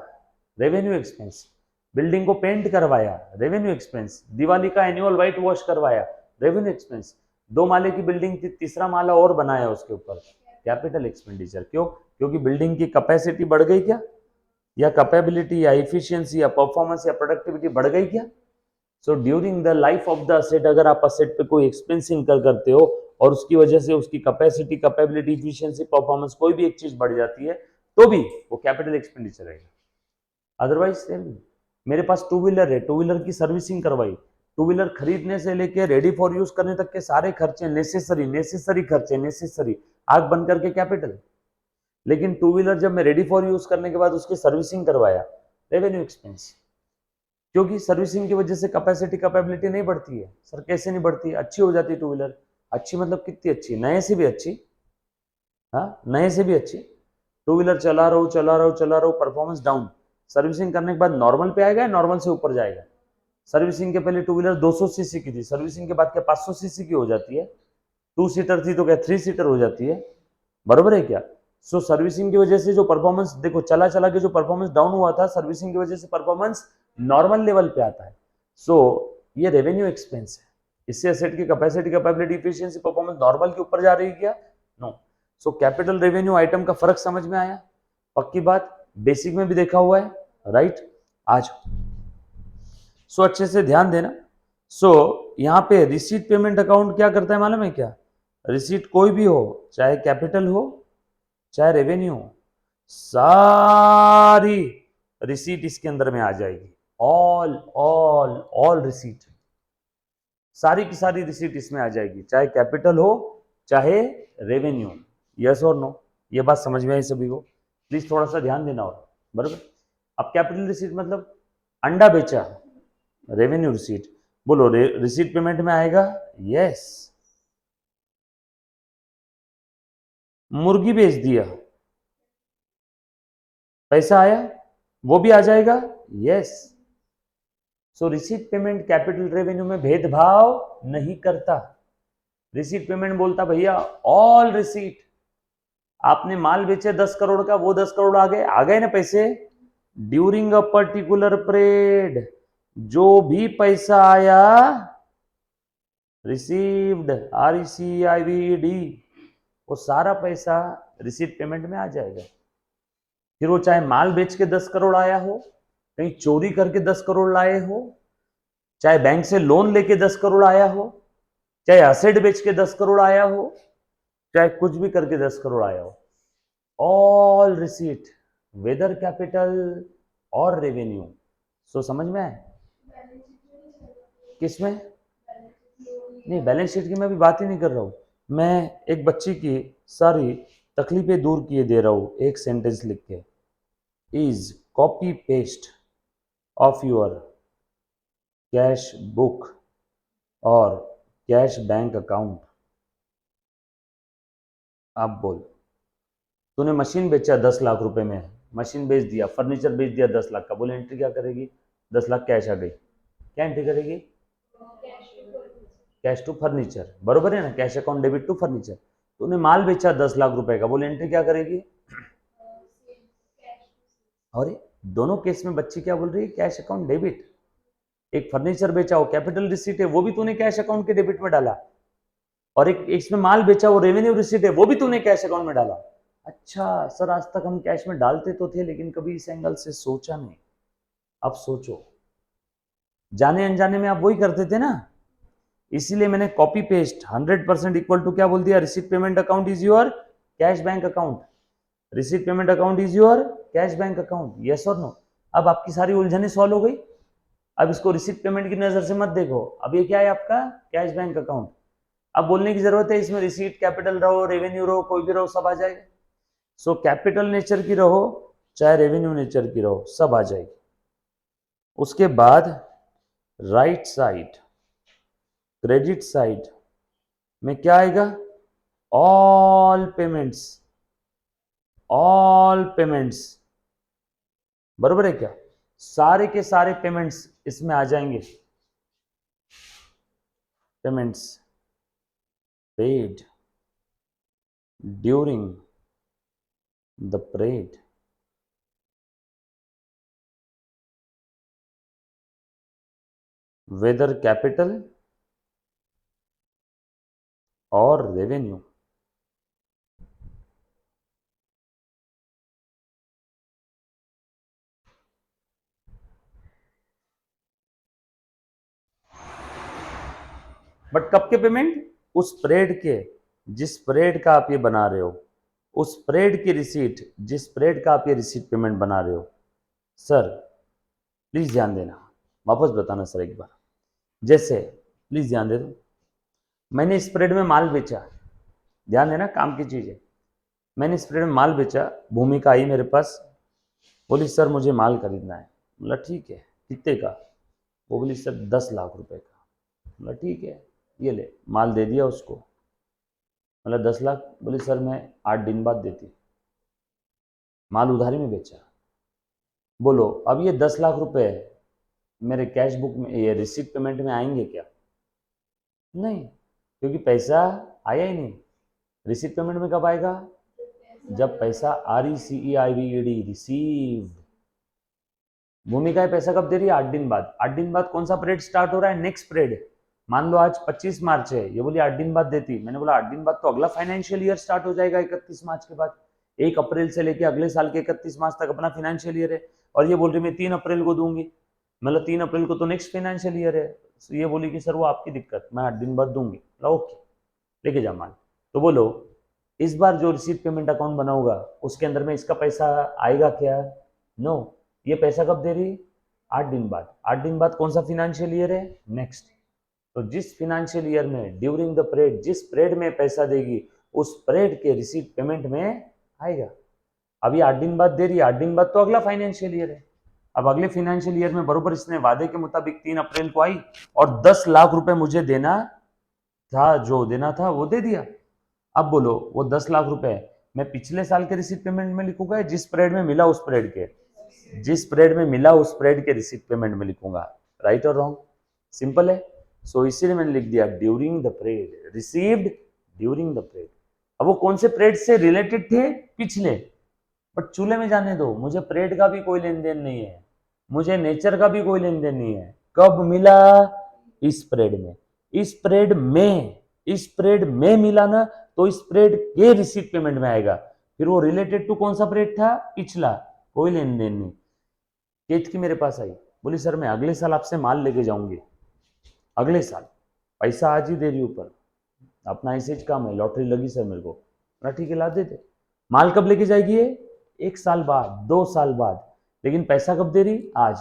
रेवेन्यू एक्सपेंस। बिल्डिंग को पेंट करवाया, रेवेन्यू एक्सपेंस। दिवाली का एनुअल व्हाइट वॉश करवाया, रेवेन्यू एक्सपेंस। 2 माले की बिल्डिंग थी, तीसरा माला और बनाया उसके ऊपर, कैपिटल एक्सपेंडिचर। क्यों? क्योंकि बिल्डिंग की कैपेसिटी बढ़ गई क्या, या कैपेबिलिटी या इफिशियंसी या परफॉर्मेंस या प्रोडक्टिविटी बढ़ गई क्या। So during the life of the asset अगर आप असेट पे कोई एक्सपेंस इनकर करते हो और उसकी वजह से उसकी कैपेसिटी, कैपेबिलिटी, इफिशियंसी, परफॉर्मेंस कोई भी एक चीज बढ़ जाती है तो भी वो कैपिटल एक्सपेंडिचर रहेगा, अदरवाइज मेरे पास 2 व्हीलर है, 2 व्हीलर की सर्विसिंग करवाई, 2 व्हीलर खरीदने से लेके रेडी फॉर यूज करने तक के सारे खर्चे नेसेसरी खर्चे, नेसेसरी आग बंद करके कैपिटल। लेकिन 2 व्हीलर जब मैं रेडी फॉर यूज करने के बाद उसकी सर्विसिंग करवाया, रेवेन्यू एक्सपेंस, क्योंकि सर्विसिंग की वजह से कैपेसिटी, कैपेबिलिटी नहीं बढ़ती है। सर कैसे नहीं बढ़ती, अच्छी हो जाती है 2 व्हीलर। अच्छी मतलब कितनी अच्छी, नए से भी अच्छी, हाँ नए से भी अच्छी। 2 व्हीलर चला रहा हूँ, परफॉर्मेंस डाउन, सर्विसिंग करने के बाद नॉर्मल पे आएगा, नॉर्मल से ऊपर जाएगा। सर्विसिंग के पहले 2 व्हीलर 200 सीसी की थी, सर्विसिंग के बाद क्या 500 सीसी की हो जाती है, 2 सीटर थी तो क्या 3 सीटर हो जाती है, बरोबर है क्या। सो सर्विसिंग की वजह से जो परफॉर्मेंस, देखो चला के जो परफॉर्मेंस डाउन हुआ था, सर्विसिंग की वजह से परफॉर्मेंस नॉर्मल लेवल पे आता है। सो ये रेवेन्यू एक्सपेंस है, इससे असेट की capacity, capability, efficiency, performance normal के ऊपर जा रही है क्या, no. So capital revenue item का फर्क समझ में आया, पक्की बात, बेसिक में भी देखा हुआ है, राइट। आज सो अच्छे से ध्यान देना। सो यहाँ पे रिसीट पेमेंट अकाउंट क्या करता है मालूम है क्या, रिसीट कोई भी हो, चाहे कैपिटल हो चाहे रेवेन्यू हो, सारी रिसीट इसके अंदर में आ जाएगी, ऑल रिसीट, सारी की सारी रिसीट इसमें आ जाएगी, चाहे कैपिटल हो चाहे रेवेन्यू। यस और नो, ये बात समझ में आई सभी को, प्लीज थोड़ा सा ध्यान देना और, बराबर। अब कैपिटल रिसीट मतलब अंडा बेचा, रेवेन्यू रिसीट, बोलो रिसीट पेमेंट में आएगा, यस। मुर्गी बेच दिया, पैसा आया, वो भी आ जाएगा, यस। सो रिसीट पेमेंट कैपिटल रेवेन्यू में भेदभाव नहीं करता। रिसीट पेमेंट बोलता भैया ऑल रिसीट, आपने माल बेचे 10 करोड़ का, वो 10 करोड़ आ गए ना पैसे, ड्यूरिंग अ पर्टिकुलर पीरियड जो भी पैसा आया, रिसीव्ड, RECIVED, वो सारा पैसा रिसीट पेमेंट में आ जाएगा। फिर वो चाहे माल बेच के 10 करोड़ आया हो, कहीं चोरी करके 10 करोड़ लाए हो, चाहे बैंक से लोन लेके 10 करोड़ आया हो, चाहे असेट बेच के 10 करोड़ आया हो, चाहे कुछ भी करके 10 करोड़ आया हो, ऑल रिसीट वेदर कैपिटल और रेवेन्यू। सो समझ में आए, किसमें नहीं, बैलेंस शीट की मैं अभी बात ही नहीं कर रहा हूं, मैं एक बच्ची की सारी तकलीफें दूर किए दे रहा हूं, एक सेंटेंस लिख के, is copy paste of your cash book और कैश बैंक अकाउंट। आप बोल, तूने मशीन बेचा 10 लाख रुपए में, मशीन बेच दिया, फर्नीचर बेच दिया 10 लाख का, बोले एंट्री क्या करेगी, 10 लाख कैश आ गई, क्या एंट्री करेगी, कैश टू फर्नीचर, बरोबर है ना, cash account debit to furniture. तूने माल बेचा 10 लाख रुपए का, बोले एंट्री क्या करेगी? और दोनों केस में बच्ची क्या बोल रही है? Cash account debit. एक फर्नीचर बेचा वो कैपिटल रिसीट है, वो भी तूने कैश अकाउंट के डेबिट में डाला, और एक इसमें माल बेचा वो रेवेन्यू रिसीट है, वो भी तूने कैश अकाउंट में डाला। अच्छा सर, आज तक हम कैश में डालते तो थे लेकिन कभी इस एंगल से सोचा नहीं। अब सोचो, जाने अनजाने में आप वही करते थे ना, इसीलिए मैंने कॉपी पेस्ट 100% इक्वल टू क्या बोल दिया? Receipt payment account is your cash bank account, receipt payment account is your cash bank account, yes और नो। अब आपकी सारी उलझने सॉल्व हो गई। अब इसको रिसीट पेमेंट की नजर से मत देखो, अब ये क्या है आपका? Cash bank account. अब बोलने की जरूरत है इसमें रिसीट कैपिटल रहो, रेवेन्यू रहो, कोई भी रहो, सब आ जाएगा। सो कैपिटल नेचर की रहो चाहे रेवेन्यू नेचर की रहो, सब आ जाएगी। उसके बाद राइट साइड, क्रेडिट साइड में क्या आएगा? ऑल पेमेंट्स, ऑल पेमेंट्स, बरोबर है क्या? सारे के सारे पेमेंट्स इसमें आ जाएंगे। Payments paid during the period, whether capital और रेवेन्यू। बट कब के पेमेंट? उस परेड के, जिस परेड का आप ये बना रहे हो, उस परेड की रिसीट, जिस परेड का आप ये रिसीट पेमेंट बना रहे हो। सर प्लीज ध्यान देना, वापस बताना सर एक बार। जैसे प्लीज ध्यान दे दो, मैंने इस परेड में माल बेचा, ध्यान देना, काम की चीज है। मैंने इस परेड में माल बेचा, भूमिका आई मेरे पास, बोली सर मुझे माल खरीदना है। बोला ठीक है, कितने का? वो बोली सर 10 लाख रुपए का। बोला ठीक है, ये ले, माल दे दिया उसको। मतलब 10 लाख, बोली सर मैं 8 दिन बाद देती। माल उधारी में बेचा। बोलो अब ये 10 लाख रुपए मेरे कैश बुक में, ये रिसीट पेमेंट में आएंगे क्या? नहीं, क्योंकि पैसा आया ही नहीं। रिसीट पेमेंट में कब आएगा? जब पैसा RECEIVED, रिसीव्ड। भूमिका पैसा कब दे रही है? 8 दिन बाद। 8 दिन बाद कौन सा परेड स्टार्ट हो रहा है? Next parade. मान लो आज 25 मार्च है, ये बोली 8 दिन बाद देती। मैंने बोला 8 दिन बाद तो अगला फाइनेंशियल ईयर स्टार्ट हो जाएगा 31 मार्च के बाद। 1 अप्रैल से लेके अगले साल के 31 मार्च तक अपना फाइनेंशियल ईयर है, और ये बोल रही मैं 3 अप्रैल को दूंगी। मतलब 3 अप्रैल को तो नेक्स्ट फाइनेंशियल ईयर है। ये बोली कि सर वो आपकी दिक्कत, मैं 8 दिन बाद दूंगी। ओके, लेके जा माल। तो बोलो इस बार जो रिसीट पेमेंट अकाउंट बना होगा उसके अंदर में इसका पैसा आएगा क्या? नो। ये पैसा कब दे रही? 8 दिन बाद। 8 दिन बाद कौन सा फाइनेंशियल ईयर है? नेक्स्ट। तो जिस फाइनेंशियल ईयर में ड्यूरिंग द परेड, जिस परेड में पैसा देगी, उस परेड के रिसीट पेमेंट में आएगा। अभी 8 दिन बाद दे रही है, 8 दिन बाद तो अगला फाइनेंशियल ईयर है। अब अगले फाइनेंशियल ईयर में बरोबर इसने वादे के मुताबिक 3 अप्रैल को आई और 10 लाख रुपए मुझे देना था, जो देना था वो दे दिया। अब बोलो वो 10 लाख रुपए मैं पिछले साल के रिसीट पेमेंट में लिखूंगा, जिस परेड में मिला उस परेड के, जिस परेड में मिला उस परेड के रिसीट पेमेंट में लिखूंगा। राइट और रॉन्ग? सिंपल है। सो इसीलिए मैंने लिख दिया during the parade, received during the parade. अब वो कौन से परेड से रिलेटेड थे? पिछले। बट चूल्हे में जाने दो, मुझे परेड का भी कोई लेन देन नहीं है, मुझे नेचर का भी कोई लेन देन नहीं है। कब मिला? इस परेड में। इस परेड में, इस परेड में मिला ना, तो इस परेड के रिसीट पेमेंट में आएगा। फिर वो रिलेटेड टू कौन सा परेड था? पिछला। कोई लेन देन नहीं। केत की मेरे पास आई, बोली सर मैं अगले साल आपसे माल लेके जाऊंगी, अगले साल, पैसा आज ही दे रही ऊपर, अपना ऐसे काम है, लॉटरी लगी सर मेरे को। ठीक है ला देते। माल कब लेके जाएगी ये? 1 साल बाद, 2 साल बाद। लेकिन पैसा कब दे रही? आज।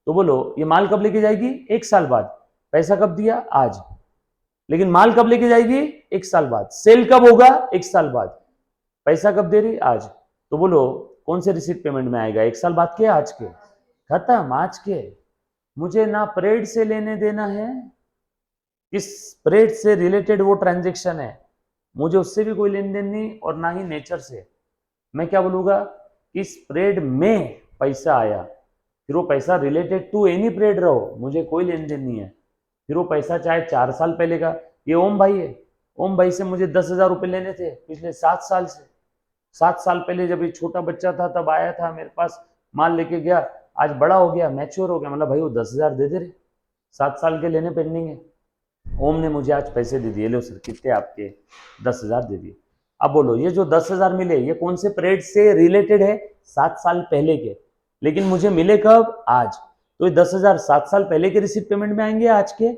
तो बोलो ये माल कब लेके जाएगी? 1 साल बाद। पैसा कब दिया? आज। लेकिन माल कब लेके जाएगी? 1 साल बाद। सेल कब होगा? 1 साल बाद। पैसा कब दे रही? आज। तो बोलो कौन से रिसीट पेमेंट में आएगा? 1 साल बाद के, आज के? खत्म, आज के। मुझे ना परेड से लेने देना है, किस परेड से रिलेटेड वो ट्रांजेक्शन है, मुझे उससे भी कोई लेन देन नहीं, और ना ही नेचर से। मैं क्या बोलूंगा? इस परेड में पैसा आया, फिर वो पैसा रिलेटेड टू एनी परेड रहो, मुझे कोई लेन देन नहीं है। फिर वो पैसा चाहे 4 साल पहले का, ये ओम भाई है, ओम भाई से मुझे 10,000 रुपये लेने थे पिछले 7 साल से। 7 साल पहले जब ये छोटा बच्चा था तब आया था मेरे पास, माल लेके गया, आज बड़ा हो गया, मैच्योर हो गया, मतलब भाई वो 10,000 दे दे रहे, 7 साल के लेने पेंडिंग है। ओम ने मुझे आज पैसे दे दिए, लो सर कितने आपके, 10,000 दे दिए। अब बोलो ये जो 10,000 मिले ये कौन से पीरियड से रिलेटेड है, 7 साल पहले के, लेकिन मुझे मिले कब, आज। तो ये 10,000 7 साल पहले के रिसीट पेमेंट में आएंगे, आज के,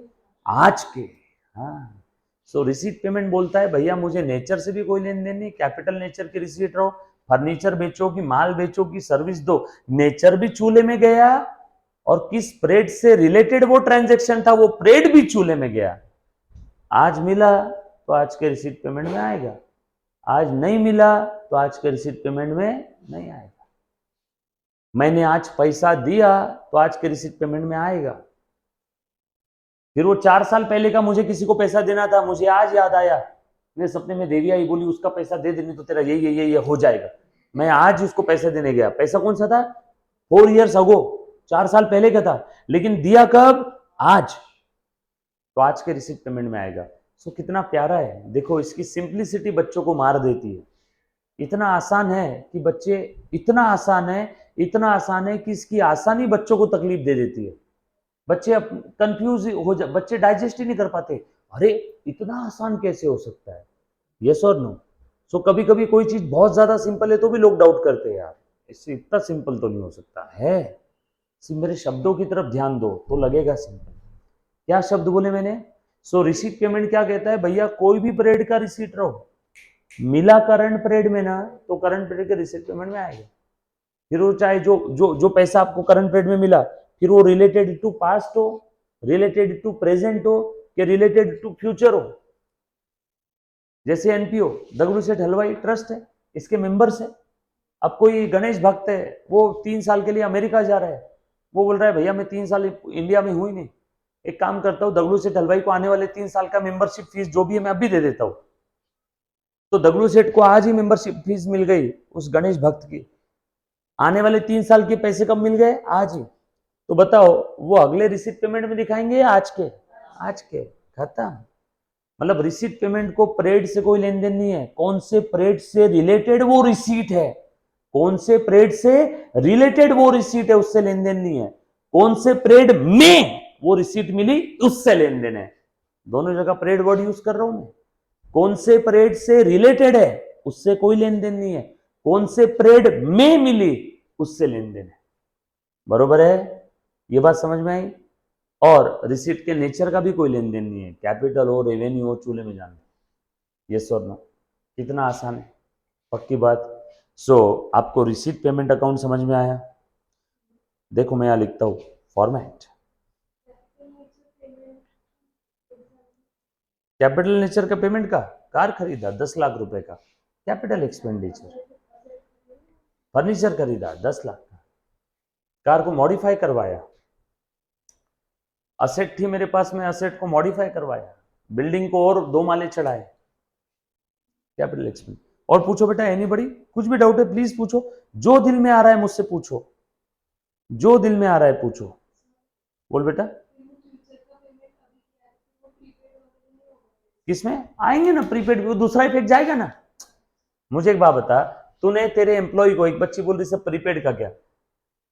आज के। हाँ, सो रिसीट पेमेंट बोलता है भैया मुझे नेचर से भी कोई लेन देन नहीं, कैपिटल नेचर की रिसीट रहो, फर्नीचर बेचो कि माल बेचो कि सर्विस दो, नेचर भी चूल्हे में गया, और किस पीरियड से रिलेटेड वो ट्रांजैक्शन था वो पीरियड भी चूल्हे में गया। आज मिला तो आज के रिसीट पेमेंट में आएगा, आज नहीं मिला तो आज के रिसीट पेमेंट में नहीं आएगा। मैंने आज पैसा दिया तो आज के रिसीट पेमेंट में आएगा। फिर वो 4 साल पहले का मुझे किसी को पैसा देना था, मुझे आज याद आया, मेरे सपने में देवी आई, बोली उसका पैसा दे देने तो तेरा ये हो जाएगा। मैं आज उसको पैसा देने गया, पैसा कौन सा था, 4 years ago, 4 साल पहले का था, लेकिन दिया कब, आज, तो आज के रिसीट पेमेंट में आएगा। सो कितना प्यारा है, देखो इसकी सिंप्लिसिटी बच्चों को मार देती है। इतना आसान है कि बच्चे, इतना आसान है, इतना आसान है कि इसकी आसानी बच्चों को तकलीफ दे देती है। बच्चे कंफ्यूज हो जा, बच्चे डाइजेस्ट ही नहीं कर पाते, अरे इतना आसान कैसे हो सकता है, यस और नो। सो कभी कभी कोई चीज बहुत ज्यादा सिंपल है तो भी लोग डाउट करते हैं, यार इससे इतना सिंपल तो नहीं हो सकता है। मेरे शब्दों की तरफ ध्यान दो तो लगेगा सिंपल। क्या शब्द बोले मैंने, सो रिसीट पेमेंट क्या कहता है, भैया कोई भी पीरियड का रिसीट रहो, मिला करंट पीरियड में ना तो करंट पीरियड के रिसीट पेमेंट में आएगा। फिर वो चाहे जो जो जो पैसा आपको करंट पीरियड में मिला, फिर वो रिलेटेड टू पास्ट हो, रिलेटेड टू प्रेजेंट हो, कि रिलेटेड टू फ्यूचर हो। जैसे एनपीओ दगड़ू सेठ हलवाई ट्रस्ट है, इसके मेंबर्स है। अब कोई गणेश भक्त है, वो 3 साल के लिए अमेरिका जा रहा है, वो बोल रहा है भैया मैं 3 साल इंडिया में हुई नहीं, एक काम करता हूँ दगड़ू सेठ हलवाई को आने वाले 3 साल का मेंबरशिप फीस जो भी है मैं अभी दे देता हूँ। तो दगड़ू सेठ को आज ही मेंबरशिप फीस मिल गई उस गणेश भक्त की, आने वाले 3 साल के पैसे कब मिल गए, आज ही। तो बताओ वो अगले रिसीट पेमेंट में दिखाएंगे आज के, आज के, खत्म। मतलब रिसीट पेमेंट को पीरियड से कोई लेन देन नहीं है, कौन से पीरियड से रिलेटेड वो रिसीट है, कौन से पीरियड से रिलेटेड वो रिसीट है उससे लेन देन नहीं है, कौन से पीरियड में वो रिसीट मिली उससे लेन देन है। दोनों जगह पीरियड वर्ड यूज कर रहा हूं मैं। कौन से पीरियड से रिलेटेड है उससे कोई लेन देन नहीं है, कौन से पीरियड में मिली उससे लेन देन है। बरोबर है, ये बात समझ में आई। और रिसीट के नेचर का भी कोई लेन देन नहीं है, कैपिटल हो, रेवेन्यू हो, चूल्हे में जाना, यस और नो। कितना आसान है, पक्की बात। सो आपको रिसीट पेमेंट अकाउंट समझ में आया। देखो मैं यहां लिखता हूं फॉर्मेट, कैपिटल नेचर का पेमेंट का, कार खरीदा 10 लाख रुपए का, कैपिटल एक्सपेंडिचर। फर्नीचर खरीदा 10 लाख का, कार को मॉडिफाई करवाया, असेट थी मेरे पास में, असेट को मॉडिफाई करवाया, बिल्डिंग को और 2 माले चढ़ाए, कैपिटल एक्सपेंडिचर। और पूछो बेटा एनीबॉडी, कुछ भी डाउट है प्लीज पूछो, जो दिल में आ रहा है मुझसे पूछो, जो दिल में आ रहा है पूछो। बोल बेटा, किसमें आएंगे ना प्रीपेड, वो दूसरा इफेक्ट जाएगा ना। मुझे एक बात बता, तूने तेरे एम्प्लॉय को, एक बच्ची बोल रही सब प्रीपेड का क्या,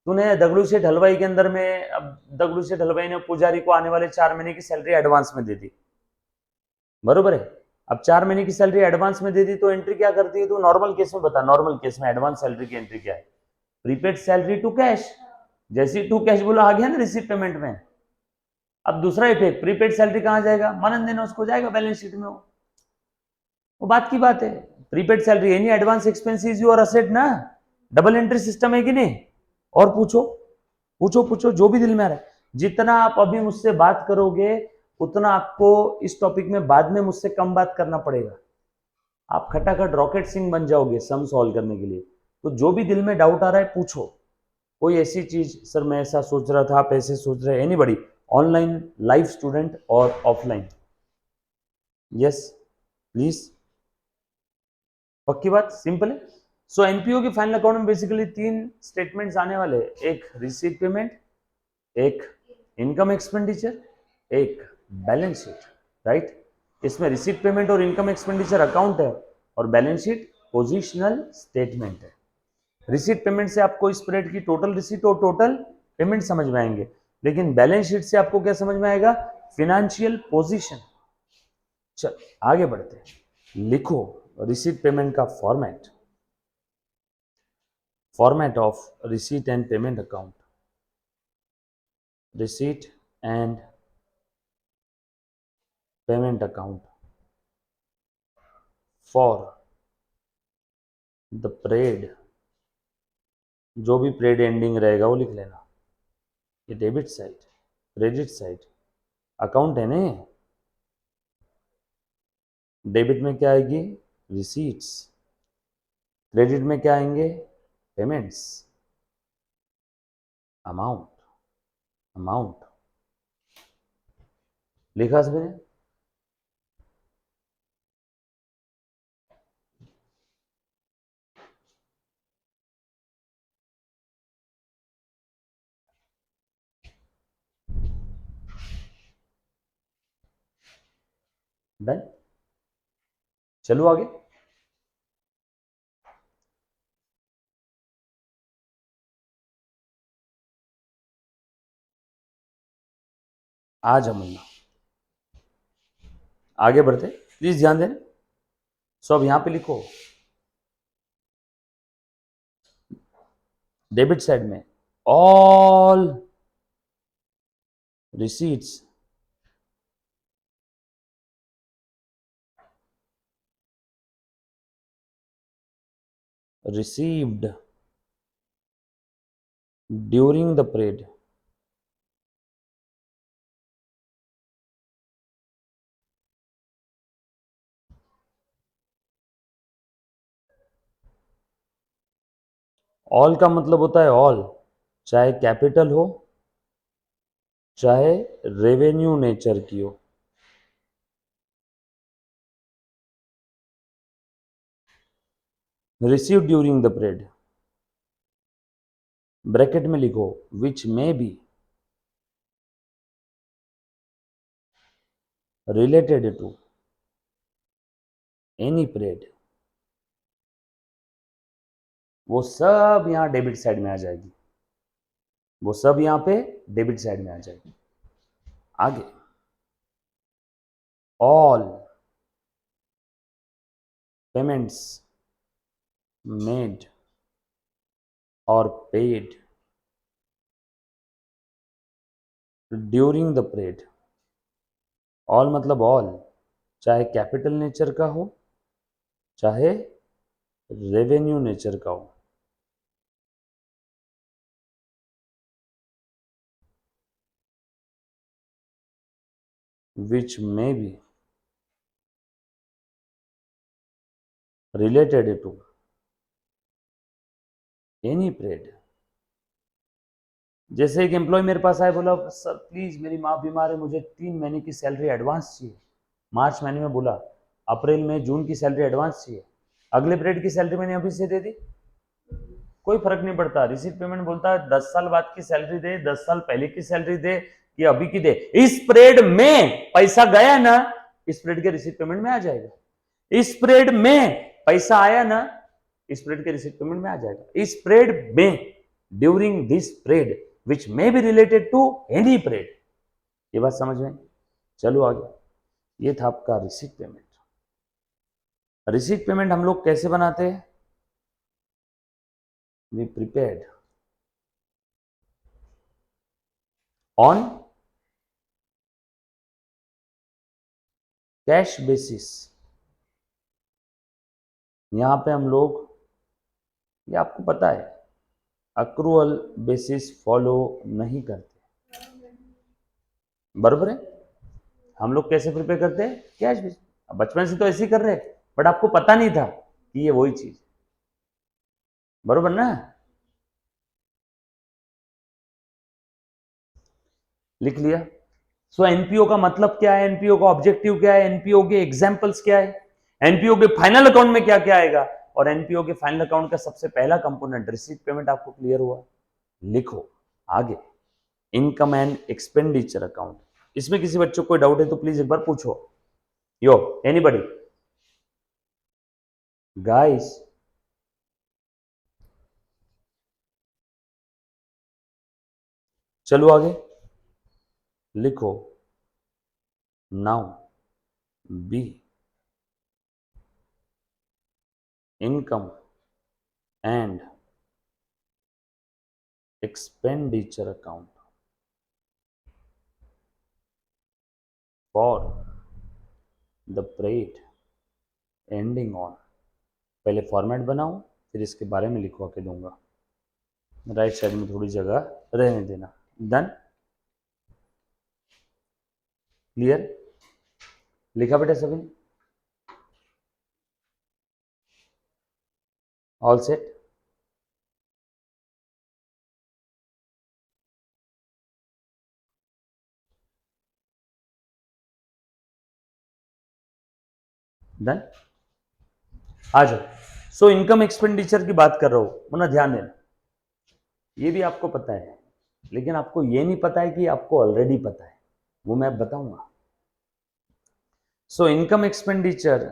तूने दगड़ू सेठ हलवाई के अंदर में, अब दगड़ू सेठ हलवाई ने पुजारी को आने वाले 4 महीने की सैलरी एडवांस में दे दी, बरोबर है। अब 4 महीने की सैलरी एडवांस में दे दी तो एंट्री क्या करती है, तो नॉर्मल केस में बता, नॉर्मल केस में एडवांस सैलरी की एंट्री क्या है, प्रीपेड सैलरी टू कैश। जैसे टू कैश बोला आ गया ना रिसीट पेमेंट में। अब दूसरा इफेक्ट, प्रीपेड सैलरी कहां जाएगा, मनन देना उसको जाएगा बैलेंस शीट में, वो बात की बात है। Prepaid salary any advance expense is your asset ना, डबल एंट्री सिस्टम है कि नहीं। और पूछो पूछो पूछो जो भी दिल में आ रहा है। जितना आप अभी मुझसे बात करोगे उतना आपको इस टॉपिक में बाद में मुझसे कम बात करना पड़ेगा, आप खटाखट रॉकेट सिंह बन जाओगे सम सॉल्व करने के लिए। तो जो भी दिल में डाउट आ रहा है पूछो, कोई ऐसी चीज सर मैं ऐसा सोच रहा था आप ऐसे सोच रहे, एनीबॉडी, ऑनलाइन लाइव स्टूडेंट और ऑफलाइन, यस प्लीज, पक्की बात, सिंपल है। सो एनपीओ के फाइनल अकाउंट में बेसिकली 3 स्टेटमेंट्स आने वाले, एक रिसीट पेमेंट, एक इनकम एक्सपेंडिचर, एक बैलेंस शीट, राइट। इसमें रिसीट पेमेंट और इनकम एक्सपेंडिचर अकाउंट है और बैलेंस शीट पोजिशनल स्टेटमेंट है। रिसीट पेमेंट से आपको स्प्रेड की टोटल रिसीट और टोटल पेमेंट समझ में आएंगे, लेकिन बैलेंस शीट से आपको क्या समझ में आएगा, फिनेंशियल पोजीशन। चल आगे बढ़ते हैं। लिखो रिसीट पेमेंट का format of receipt and payment account. Receipt and payment account for the parade, जो भी परेड एंडिंग रहेगा वो लिख लेना। ये debit side, credit side, account है ना। डेबिट में क्या आएगी, रिसीट्स। क्रेडिट में क्या आएंगे, पेमेंट्स। अमाउंट लिखा समझे। डन, चलो आगे। आज हम आगे बढ़ते, प्लीज ध्यान देना। सो अब यहां पे लिखो डेबिट साइड में all receipts received during the parade all का मतलब होता है ऑल, चाहे कैपिटल हो चाहे रेवेन्यू नेचर की हो। Receive during the period, bracket में लिखो which may be related to any period. वो सब यहां डेबिट साइड में आ जाएगी, वो सब यहां पे डेबिट साइड में आ जाएगी। आगे ऑल पेमेंट्स मेड और paid during the parade. All मतलब ऑल, चाहे कैपिटल नेचर का हो चाहे रेवेन्यू नेचर का हो। which may be related to any parade. जैसे एक एम्प्लॉय मेरे पास आए, बोला सर प्लीज मेरी माँ बीमार है, मुझे 3 महीने की सैलरी एडवांस चाहिए। मार्च महीने में बोला, अप्रैल में जून की सैलरी एडवांस चाहिए, अगले पीरियड की सैलरी मैंने अभी से दे दी, कोई फर्क नहीं पड़ता। रिसीट पेमेंट बोलता है 10 साल बाद की सैलरी दे, 10 साल पहले की सैलरी दे, कि अभी की दे, इस पीरियड में पैसा गया ना, इस पीरियड के रिसीट पेमेंट में आ जाएगा। इस पीरियड में पैसा आया ना, इस पीरियड के रिसीट पेमेंट में आ जाएगा। इस पीरियड में, during this period which may be related to any period. ये बात समझ में? चलो आगे। ये था आपका रिसीट पेमेंट। रिसीट पेमेंट हम लोग कैसे बनाते हैं? We prepared on cash basis. यहां पे हम लोग, ये आपको पता है, अक्रूअल बेसिस फॉलो नहीं करते, बराबर है। हम लोग कैसे प्रिपेयर करते हैं? Cash basis. बचपन से तो ऐसे ही कर रहे हैं, बट आपको पता नहीं था कि ये वही चीज, बरोबर ना। लिख लिया। सो एनपीओ का मतलब क्या है, एनपीओ का ऑब्जेक्टिव क्या है, एनपीओ के एग्जांपल्स क्या है, एनपीओ के फाइनल अकाउंट में क्या क्या आएगा, और एनपीओ के फाइनल अकाउंट का सबसे पहला कंपोनेंट रिसीट पेमेंट आपको क्लियर हुआ। लिखो आगे, इनकम एंड एक्सपेंडिचर अकाउंट। इसमें किसी बच्चों को कोई डाउट है तो प्लीज एक बार पूछो। यो एनीबडी गाइस? चलो आगे लिखो। Now be income and expenditure account for the period ending on. पहले फॉर्मेट बनाओ फिर इसके बारे में लिखवा के दूंगा। राइट साइड में थोड़ी जगह रहने देना। डन? क्लियर? लिखा बेटा सभी ने? All set? डन? आ जाओ। सो इनकम एक्सपेंडिचर की बात कर रहा हूं, वरना ध्यान देना, ये भी आपको पता है, लेकिन आपको ये नहीं पता है कि आपको ऑलरेडी पता है, वो मैं बताऊंगा। सो इनकम एक्सपेंडिचर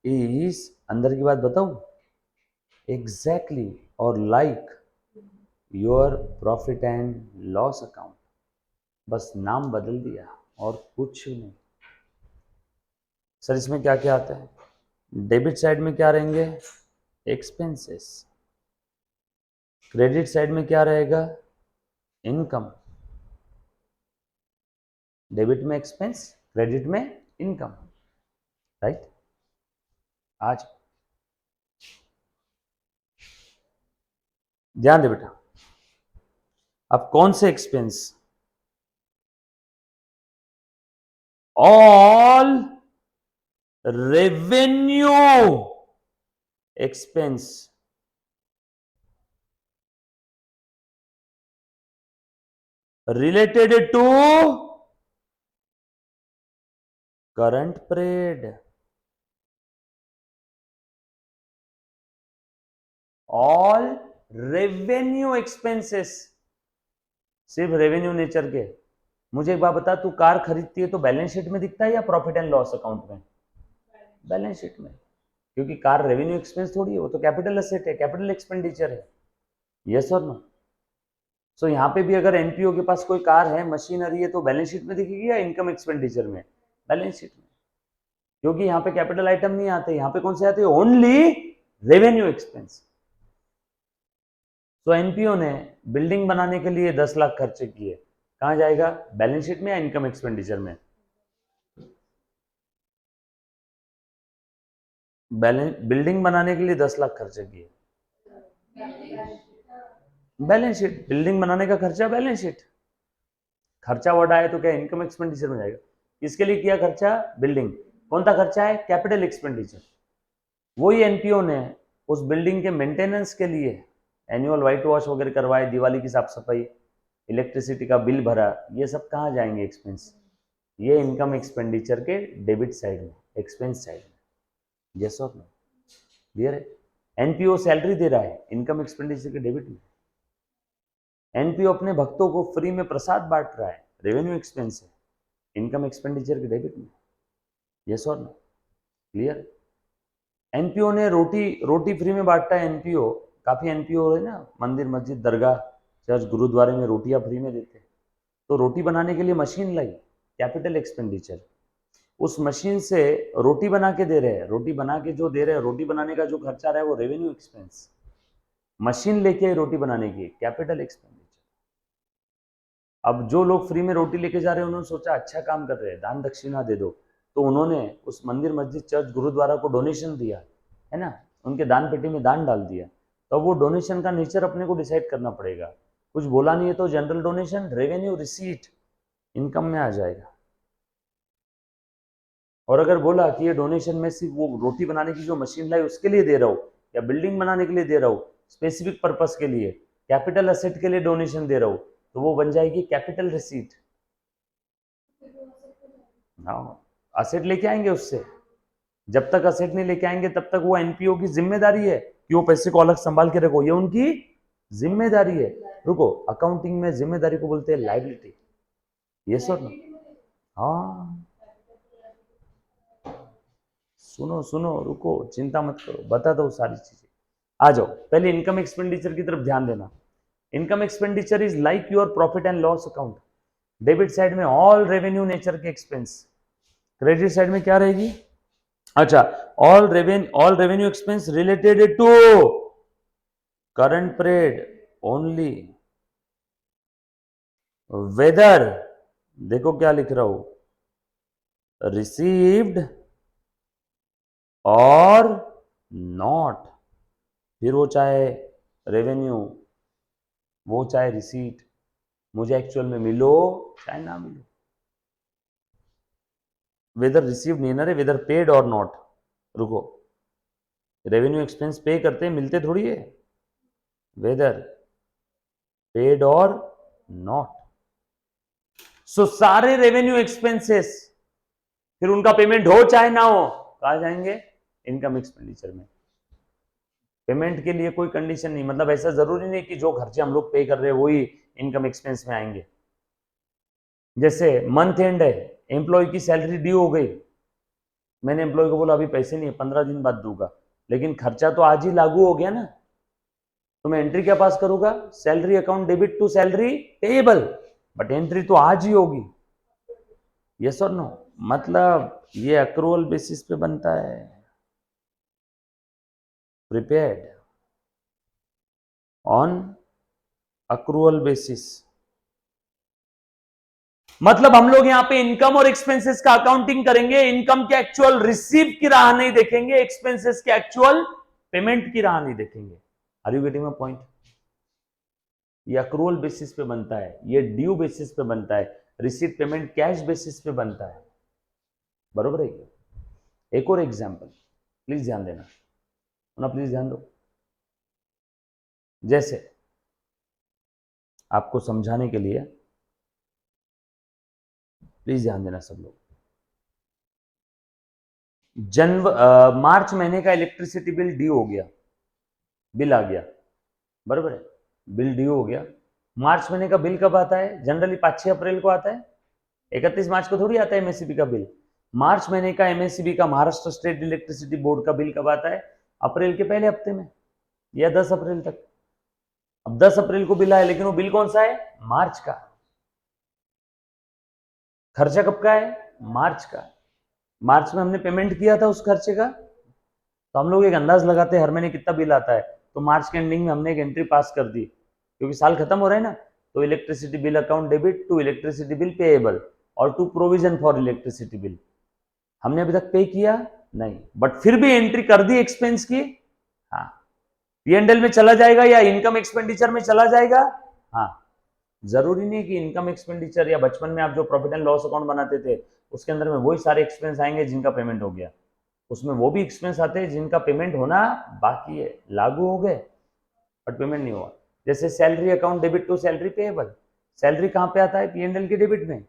इज, अंदर की बात बताऊं, एग्जैक्टली और like your profit and loss account, बस नाम बदल दिया और कुछ नहीं। सर इसमें क्या क्या आता है? डेबिट साइड में क्या रहेंगे? एक्सपेंसेस। क्रेडिट साइड में क्या रहेगा? इनकम। डेबिट में एक्सपेंस, क्रेडिट में इनकम। राइट? आज ध्यान दे बेटा, अब कौन से expense? All revenue expense related to current period, all revenue expenses, सिर्फ रेवेन्यू नेचर के। मुझे एक बात बता, तू कार खरीदती है तो बैलेंस शीट में दिखता है या प्रॉफिट एंड लॉस अकाउंट में? बैलेंस शीट में, क्योंकि कार रेवेन्यू एक्सपेंस थोड़ी है, वो तो कैपिटल एसेट है, कैपिटल एक्सपेंडिचर है। यस और नो? सो यहाँ पे भी अगर एनपीओ के पास कोई कार है, मशीनरी है, तो बैलेंस शीट में दिखेगी या इनकम एक्सपेंडिचर में? बैलेंस शीट में, क्योंकि यहाँ पे कैपिटल आइटम नहीं आते, यहाँ पे कौन से आते हैं? Only revenue expense. तो एनपीओ ने बिल्डिंग बनाने के लिए 10 लाख खर्चे किए, कहां जाएगा? बैलेंस शीट में या इनकम एक्सपेंडिचर में? बिल्डिंग बनाने के लिए 10 लाख खर्चे किए, बैलेंस शीट। बिल्डिंग बनाने का खर्चा बैलेंस शीट। खर्चा वर्ड आया तो क्या इनकम एक्सपेंडिचर में जाएगा? किसके लिए किया खर्चा? बिल्डिंग। कौन सा खर्चा है? Capital expenditure. वही एनपीओ ने उस बिल्डिंग के मेंटेनेंस के लिए एनुअल व्हाइट वॉश वगैरह करवाए, दिवाली की साफ सफाई, इलेक्ट्रिसिटी का बिल भरा, ये सब कहाँ जाएंगे? एक्सपेंस। ये इनकम एक्सपेंडिचर के डेबिट साइड में, एक्सपेंस साइड में। यस और नो? क्लियर है? एनपीओ सैलरी दे रहा है, इनकम एक्सपेंडिचर के डेबिट में। एनपीओ अपने भक्तों को फ्री में प्रसाद बांट रहा है, रेवेन्यू एक्सपेंस है, इनकम एक्सपेंडिचर के डेबिट में। यस और नो? क्लियर? एनपीओ ने रोटी रोटी फ्री में बांटता है। एनपीओ, काफी एनपीओ है ना, मंदिर मस्जिद दरगाह चर्च गुरुद्वारे में रोटियां फ्री में देते हैं। तो रोटी बनाने के लिए मशीन लाई, कैपिटल एक्सपेंडिचर। उस मशीन से रोटी बना के दे रहे हैं, रोटी बना के जो दे रहे हैं, रोटी बनाने का जो खर्चा रहा है वो रेवेन्यू एक्सपेंस। मशीन लेके आई रोटी बनाने की, कैपिटल एक्सपेंडिचर। अब जो लोग फ्री में रोटी लेके जा रहे हैं, उन्होंने सोचा अच्छा काम कर रहे हैं, दान दक्षिणा दे दो, तो उन्होंने उस मंदिर मस्जिद चर्च गुरुद्वारा को डोनेशन दिया, है ना, उनके दान पेटी में दान डाल दिया। तो वो डोनेशन का नेचर अपने को डिसाइड करना पड़ेगा। कुछ बोला नहीं है तो general donation, revenue receipt, income में आ जाएगा। और अगर बोला कि ये डोनेशन में सिर्फ वो रोटी बनाने की जो मशीन लाई उसके लिए दे रहा हूँ, या बिल्डिंग बनाने के लिए दे रहा हूँ, स्पेसिफिक पर्पस के लिए, कैपिटल एसेट के लिए डोनेशन दे रहा हूँ, तो वो बन जाएगी कैपिटल रिसीट। हाँ, असेट लेके आएंगे उससे। जब तक असेट नहीं लेके आएंगे तब तक वो एनपीओ की जिम्मेदारी है कि वो पैसे को अलग संभाल के रखो, ये उनकी जिम्मेदारी है। रुको, अकाउंटिंग में जिम्मेदारी को बोलते हैं लायबिलिटी। यस और नो? हाँ, सुनो सुनो, रुको, चिंता मत करो, बता दो सारी चीजें। आ जाओ, पहले इनकम एक्सपेंडिचर की तरफ ध्यान देना। Income expenditure is like your profit and loss account. Debit side में ऑल रेवेन्यू नेचर के एक्सपेंस, क्रेडिट साइड में क्या रहेगी? अच्छा, all revenue expense related to current period only, whether, देखो क्या लिख रहा हूं, रिसीव्ड और नॉट, फिर वो चाहे रेवेन्यू, वो चाहे रिसीट, मुझे एक्चुअल में मिलो चाहे ना मिलो। वेदर रिसीव नहीं ना रे, वेदर पेड और नॉट। रुको, रेवेन्यू एक्सपेंस पे करते हैं, मिलते थोड़ी है, वेदर पेड और नॉट। सो सारे रेवेन्यू एक्सपेंसेस फिर उनका पेमेंट हो चाहे ना हो, कहा जाएंगे? इनकम एक्सपेंडिचर में। पेमेंट के लिए कोई कंडीशन नहीं, मतलब ऐसा जरूरी नहीं कि जो खर्चे हम लोग पे कर रहे हैं वही इनकम एक्सपेंस में आएंगे। जैसे मंथ एंड है, एम्प्लॉय की सैलरी ड्यू हो गई, मैंने एम्प्लॉय को बोला अभी पैसे नहीं है, 15 दिन बाद दूंगा, लेकिन खर्चा तो आज ही लागू हो गया ना, तो मैं एंट्री क्या पास करूंगा? Salary account debit to salary payable, but entry तो आज ही होगी। यस और नो? मतलब ये अक्रूवल बेसिस पे बनता है, प्रिपेयर्ड ऑन अक्रूवल बेसिस। मतलब हम लोग यहां पे इनकम और एक्सपेंसेस का अकाउंटिंग करेंगे, इनकम के एक्चुअल रिसीव की राह नहीं देखेंगे, एक्सपेंसेस के एक्चुअल पेमेंट की राह नहीं देखेंगे। Are you getting my point? ये अक्रूवल बेसिस पे बनता है, ये ड्यू बेसिस पे बनता है, रिसीट पेमेंट कैश बेसिस पे बनता है, बरोबर है क्या? एक और एग्जांपल प्लीज ध्यान देना ना, प्लीज ध्यान दो। जैसे आपको समझाने के लिए प्लीज ध्यान देना सब लोग। मार्च महीने का इलेक्ट्रिसिटी बिल ड्यू हो गया, बिल आ गया, बराबर है, बिल ड्यू हो गया। मार्च महीने का बिल कब आता है? जनरली 5-6 अप्रैल को आता है, 31 मार्च को थोड़ी आता है एमएससीबी का बिल। मार्च महीने का एमएससीबी का, महाराष्ट्र स्टेट इलेक्ट्रिसिटी बोर्ड का बिल कब आता है? अप्रैल के पहले हफ्ते में या 10 अप्रैल तक। अब 10 अप्रैल को बिल आया, लेकिन वो बिल कौन सा है? मार्च का। खर्चा कब का है? मार्च का। मार्च में हमने पेमेंट किया था उस खर्चे का, तो हम लोग एक अंदाज लगाते हैं हर महीने कितना बिल आता है, तो मार्च के एंडिंग में हमने एक एंट्री पास कर दी, क्योंकि साल खत्म हो रहा है ना, तो electricity bill account debit to electricity bill payable और to provision for electricity bill. हमने अभी तक पे किया नहीं, बट फिर भी एंट्री कर दी एक्सपेंस की। हाँ, पीएनएल में चला जाएगा या इनकम एक्सपेंडिचर में चला जाएगा? हाँ, जरूरी नहीं कि इनकम एक्सपेंडिचर, या बचपन में आप जो प्रॉफिट एंड लॉस अकाउंट बनाते थे उसके अंदर में वही सारे एक्सपेंस आएंगे जिनका पेमेंट हो गया, उसमें वो भी एक्सपेंस आते हैं जिनका पेमेंट होना बाकी है, लागू हो गए बट पेमेंट नहीं हुआ। जैसे salary account debit to salary payable, salary कहां पे आता है? पीएनएल के डेबिट में।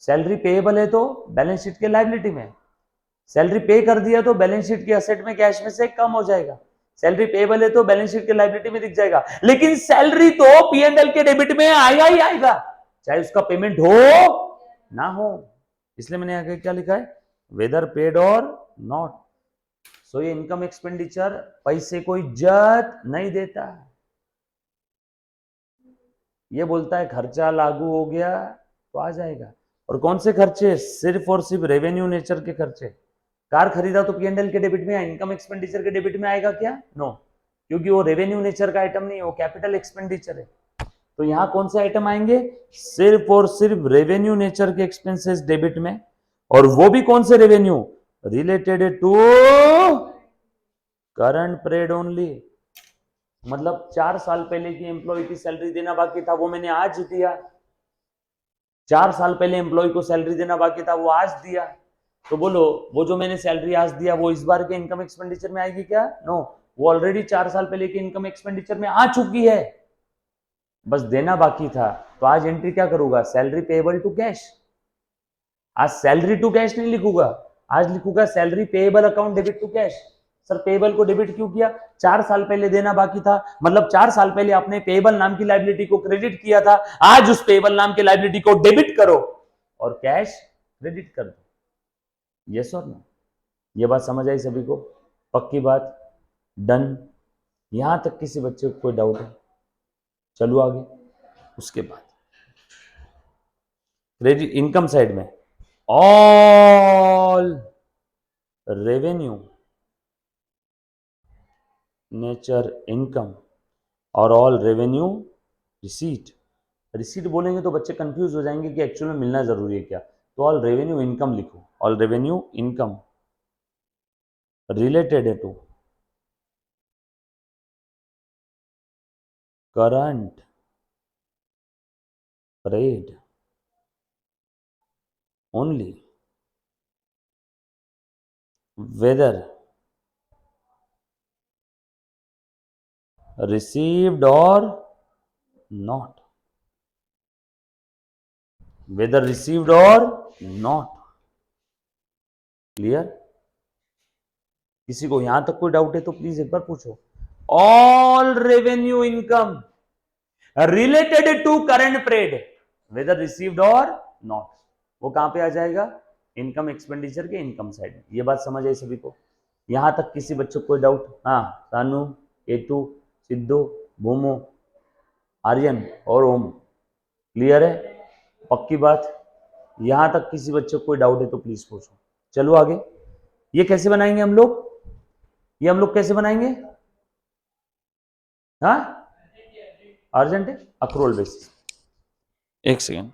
सैलरी पेएबल है तो बैलेंस शीट के लायबिलिटी में, सैलरी पे कर दिया तो बैलेंस शीट के असेट में कैश में से कम हो जाएगा, सैलरी पेएबल है तो बैलेंस शीट के लायबिलिटी में दिख जाएगा, लेकिन सैलरी तो पीएनएल के डेबिट में आएगा ही आएगा, चाहे उसका पेमेंट हो ना हो। इसलिए मैंने आगे क्या लिखा है? वेदर पेड और नॉट। सो ये इनकम एक्सपेंडिचर पैसे को इज्जत नहीं देता, ये बोलता है खर्चा लागू हो गया तो आ जाएगा। और कौन से खर्चे? सिर्फ और सिर्फ रेवेन्यू नेचर के खर्चे। कार खरीदा तो पीएनएल के डेबिट में या इनकम एक्सपेंडिचर के डेबिट में आएगा क्या? नो, क्योंकि वो रेवेन्यू नेचर का आइटम नहीं है, वो कैपिटल एक्सपेंडिचर है। तो यहां कौन से आइटम आएंगे? सिर्फ और सिर्फ रेवेन्यू नेचर के एक्सपेंसेस डेबिट में, और वो भी कौन से revenue? Related to current period only. मतलब 4 साल पहले की एम्प्लॉय की सैलरी देना बाकी था, वो मैंने आज दिया। 4 साल पहले एम्प्लॉय को सैलरी देना बाकी था, वो आज दिया। तो बोलो, वो जो मैंने सैलरी आज दिया वो इस बार के इनकम एक्सपेंडिचर में आएगी क्या? नो, वो ऑलरेडी 4 साल पहले के इनकम एक्सपेंडिचर में आ चुकी है, बस देना बाकी था। तो आज एंट्री क्या करूंगा? Salary payable to cash. आज सैलरी टू कैश नहीं लिखूंगा, आज लिखूंगा salary payable account debit to cash. Sir payable को डेबिट क्यों किया? 4 साल पहले देना बाकी था, मतलब 4 साल पहले आपने पेएबल नाम की लायबिलिटी को क्रेडिट किया था, आज उस पेएबल नाम के लायबिलिटी को डेबिट करो और कैश क्रेडिट कर दो। यस और नो? ये बात समझ आई सभी को? पक्की बात? डन? यहां तक किसी बच्चे को कोई डाउट है? चलो आगे। उसके बाद क्रेडिट इनकम साइड में ऑल रेवेन्यू नेचर इनकम और ऑल रेवेन्यू रिसीट। रिसीट बोलेंगे तो बच्चे कंफ्यूज हो जाएंगे कि एक्चुअल में मिलना जरूरी है क्या, तो ऑल रेवेन्यू इनकम लिखो। ऑल रेवेन्यू इनकम रिलेटेड है to current period only whether received or not, whether received or not। Clear? किसी को यहां तक कोई डाउट है तो प्लीज एक बार पूछो। All revenue income related to current period whether received और नॉट, वो कहां पे आ जाएगा? इनकम एक्सपेंडिचर के इनकम साइड में। ये बात समझ आई सभी को? यहां तक किसी बच्चों को कोई डाउट? हाँ, सानू, केतु, सिद्धू, भूमो, आर्यन और ओम, क्लियर है? पक्की बात? यहां तक किसी बच्चे को कोई डाउट है तो प्लीज पूछो। चलो आगे। ये कैसे बनाएंगे हम लोग? ये हम लोग कैसे बनाएंगे? हाँ, अर्जेंट है, अक्रूवल बेसिस। एक सेकेंड।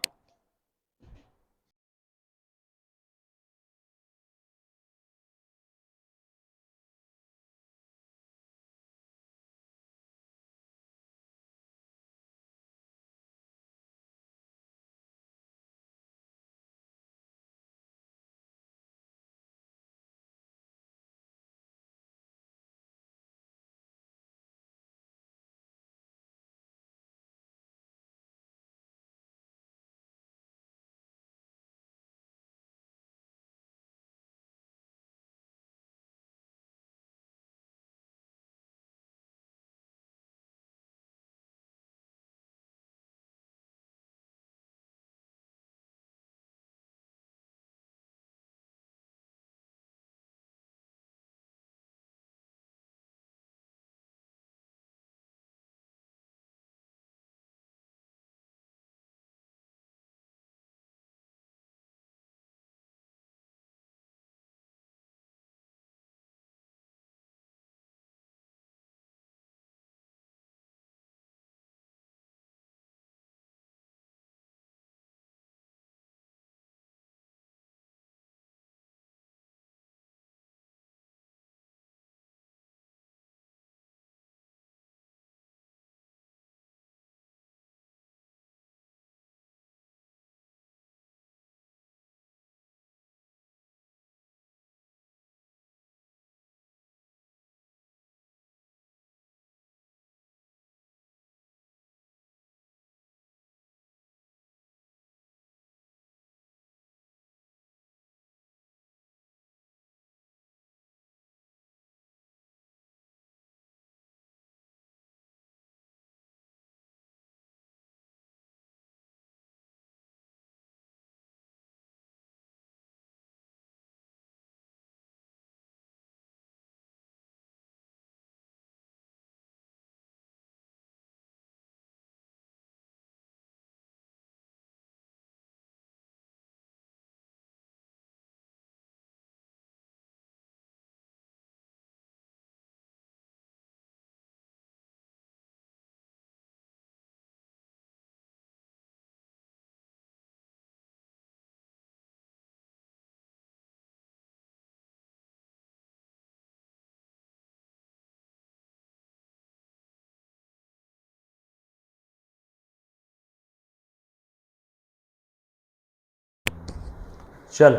चल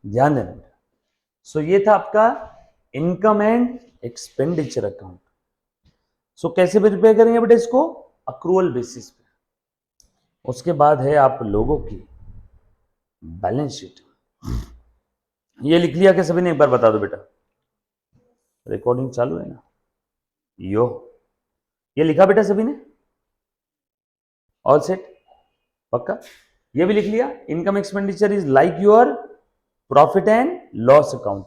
ध्यान देना। सो ये था आपका इनकम एंड एक्सपेंडिचर अकाउंट। सो कैसे प्रिपेयर करेंगे बेटा इसको? अक्रूवल बेसिस पे। उसके बाद है आप लोगों की बैलेंस शीट। ये लिख लिया क्या सभी ने? एक बार बता दो बेटा। रिकॉर्डिंग चालू है ना? यो, ये लिखा बेटा सभी ने? All set? पक्का? ये भी लिख लिया, income expenditure is like your profit and loss account.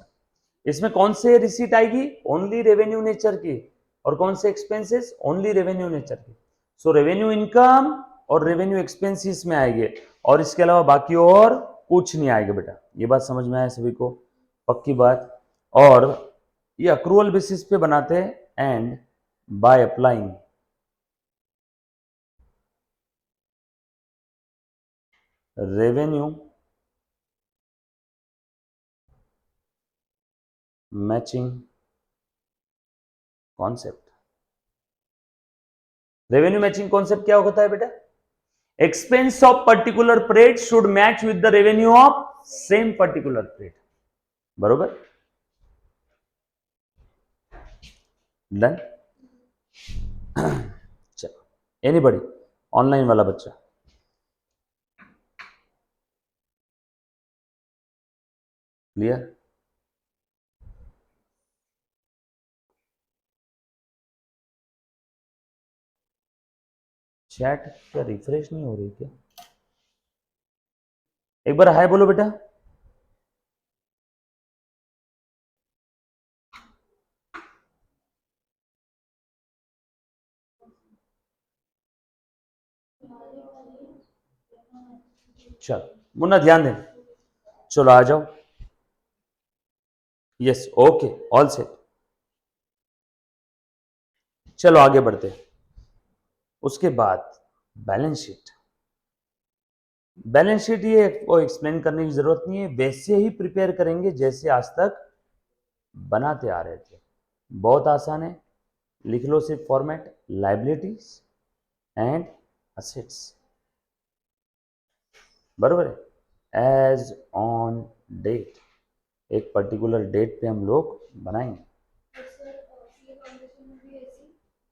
इसमें कौन से रिसीट आएगी? ओनली रेवेन्यू नेचर की। और कौन से एक्सपेंसेस? ओनली रेवेन्यू नेचर की। सो रेवेन्यू इनकम और रेवेन्यू एक्सपेंसेस में आएंगे, और इसके अलावा बाकी और कुछ नहीं आएगा बेटा। ये बात समझ में आया सभी को? पक्की बात। और ये अक्रूवल बेसिस पे बनाते हैं, and by applying revenue matching concept. Revenue matching concept क्या होता है बेटा? Expense of particular period should match with the revenue of same particular period. बरोबर? डन? चलो, एनीबॉडी? ऑनलाइन वाला बच्चा? क्लियर? चैट क्या रिफ्रेश नहीं हो रही क्या? एक बार हाय बोलो बेटा। चलो मुन्ना ध्यान दें। चलो आ जाओ। Yes, okay, all set. चलो आगे बढ़ते हैं। उसके बाद बैलेंस शीट। बैलेंस शीट ये को एक्सप्लेन करने की जरूरत नहीं है, वैसे ही प्रिपेयर करेंगे जैसे आज तक बनाते आ रहे थे। बहुत आसान है, लिख लो सिर्फ फॉर्मेट, लाइबिलिटीज एंड असेट्स। बरोबर है? एज ऑन डेट, एक पर्टिकुलर डेट पे हम लोग बनाएंगे।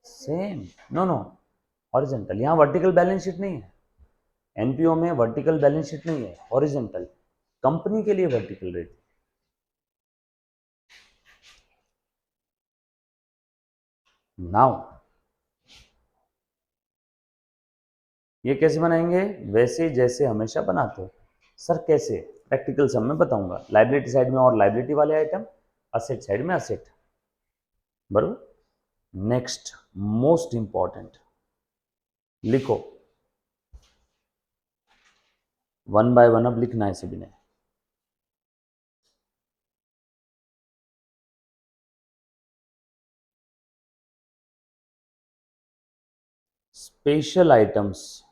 Same, no no, horizontal. यहां वर्टिकल बैलेंस शीट नहीं है। एनपीओ में वर्टिकल बैलेंस शीट नहीं है, हॉरिजॉन्टल। कंपनी के लिए वर्टिकल रेट। नाउ ये कैसे बनाएंगे? वैसे जैसे हमेशा बनाते हो। सर कैसे? प्रैक्टिकल सब में बताऊंगा। लाइबिलिटी साइड में और लाइबिलिटी वाले आइटम, असेट साइड में असेट। बरोबर? नेक्स्ट मोस्ट इंपॉर्टेंट, लिखो वन बाय वन। अब लिखना है सभी ने। Special items,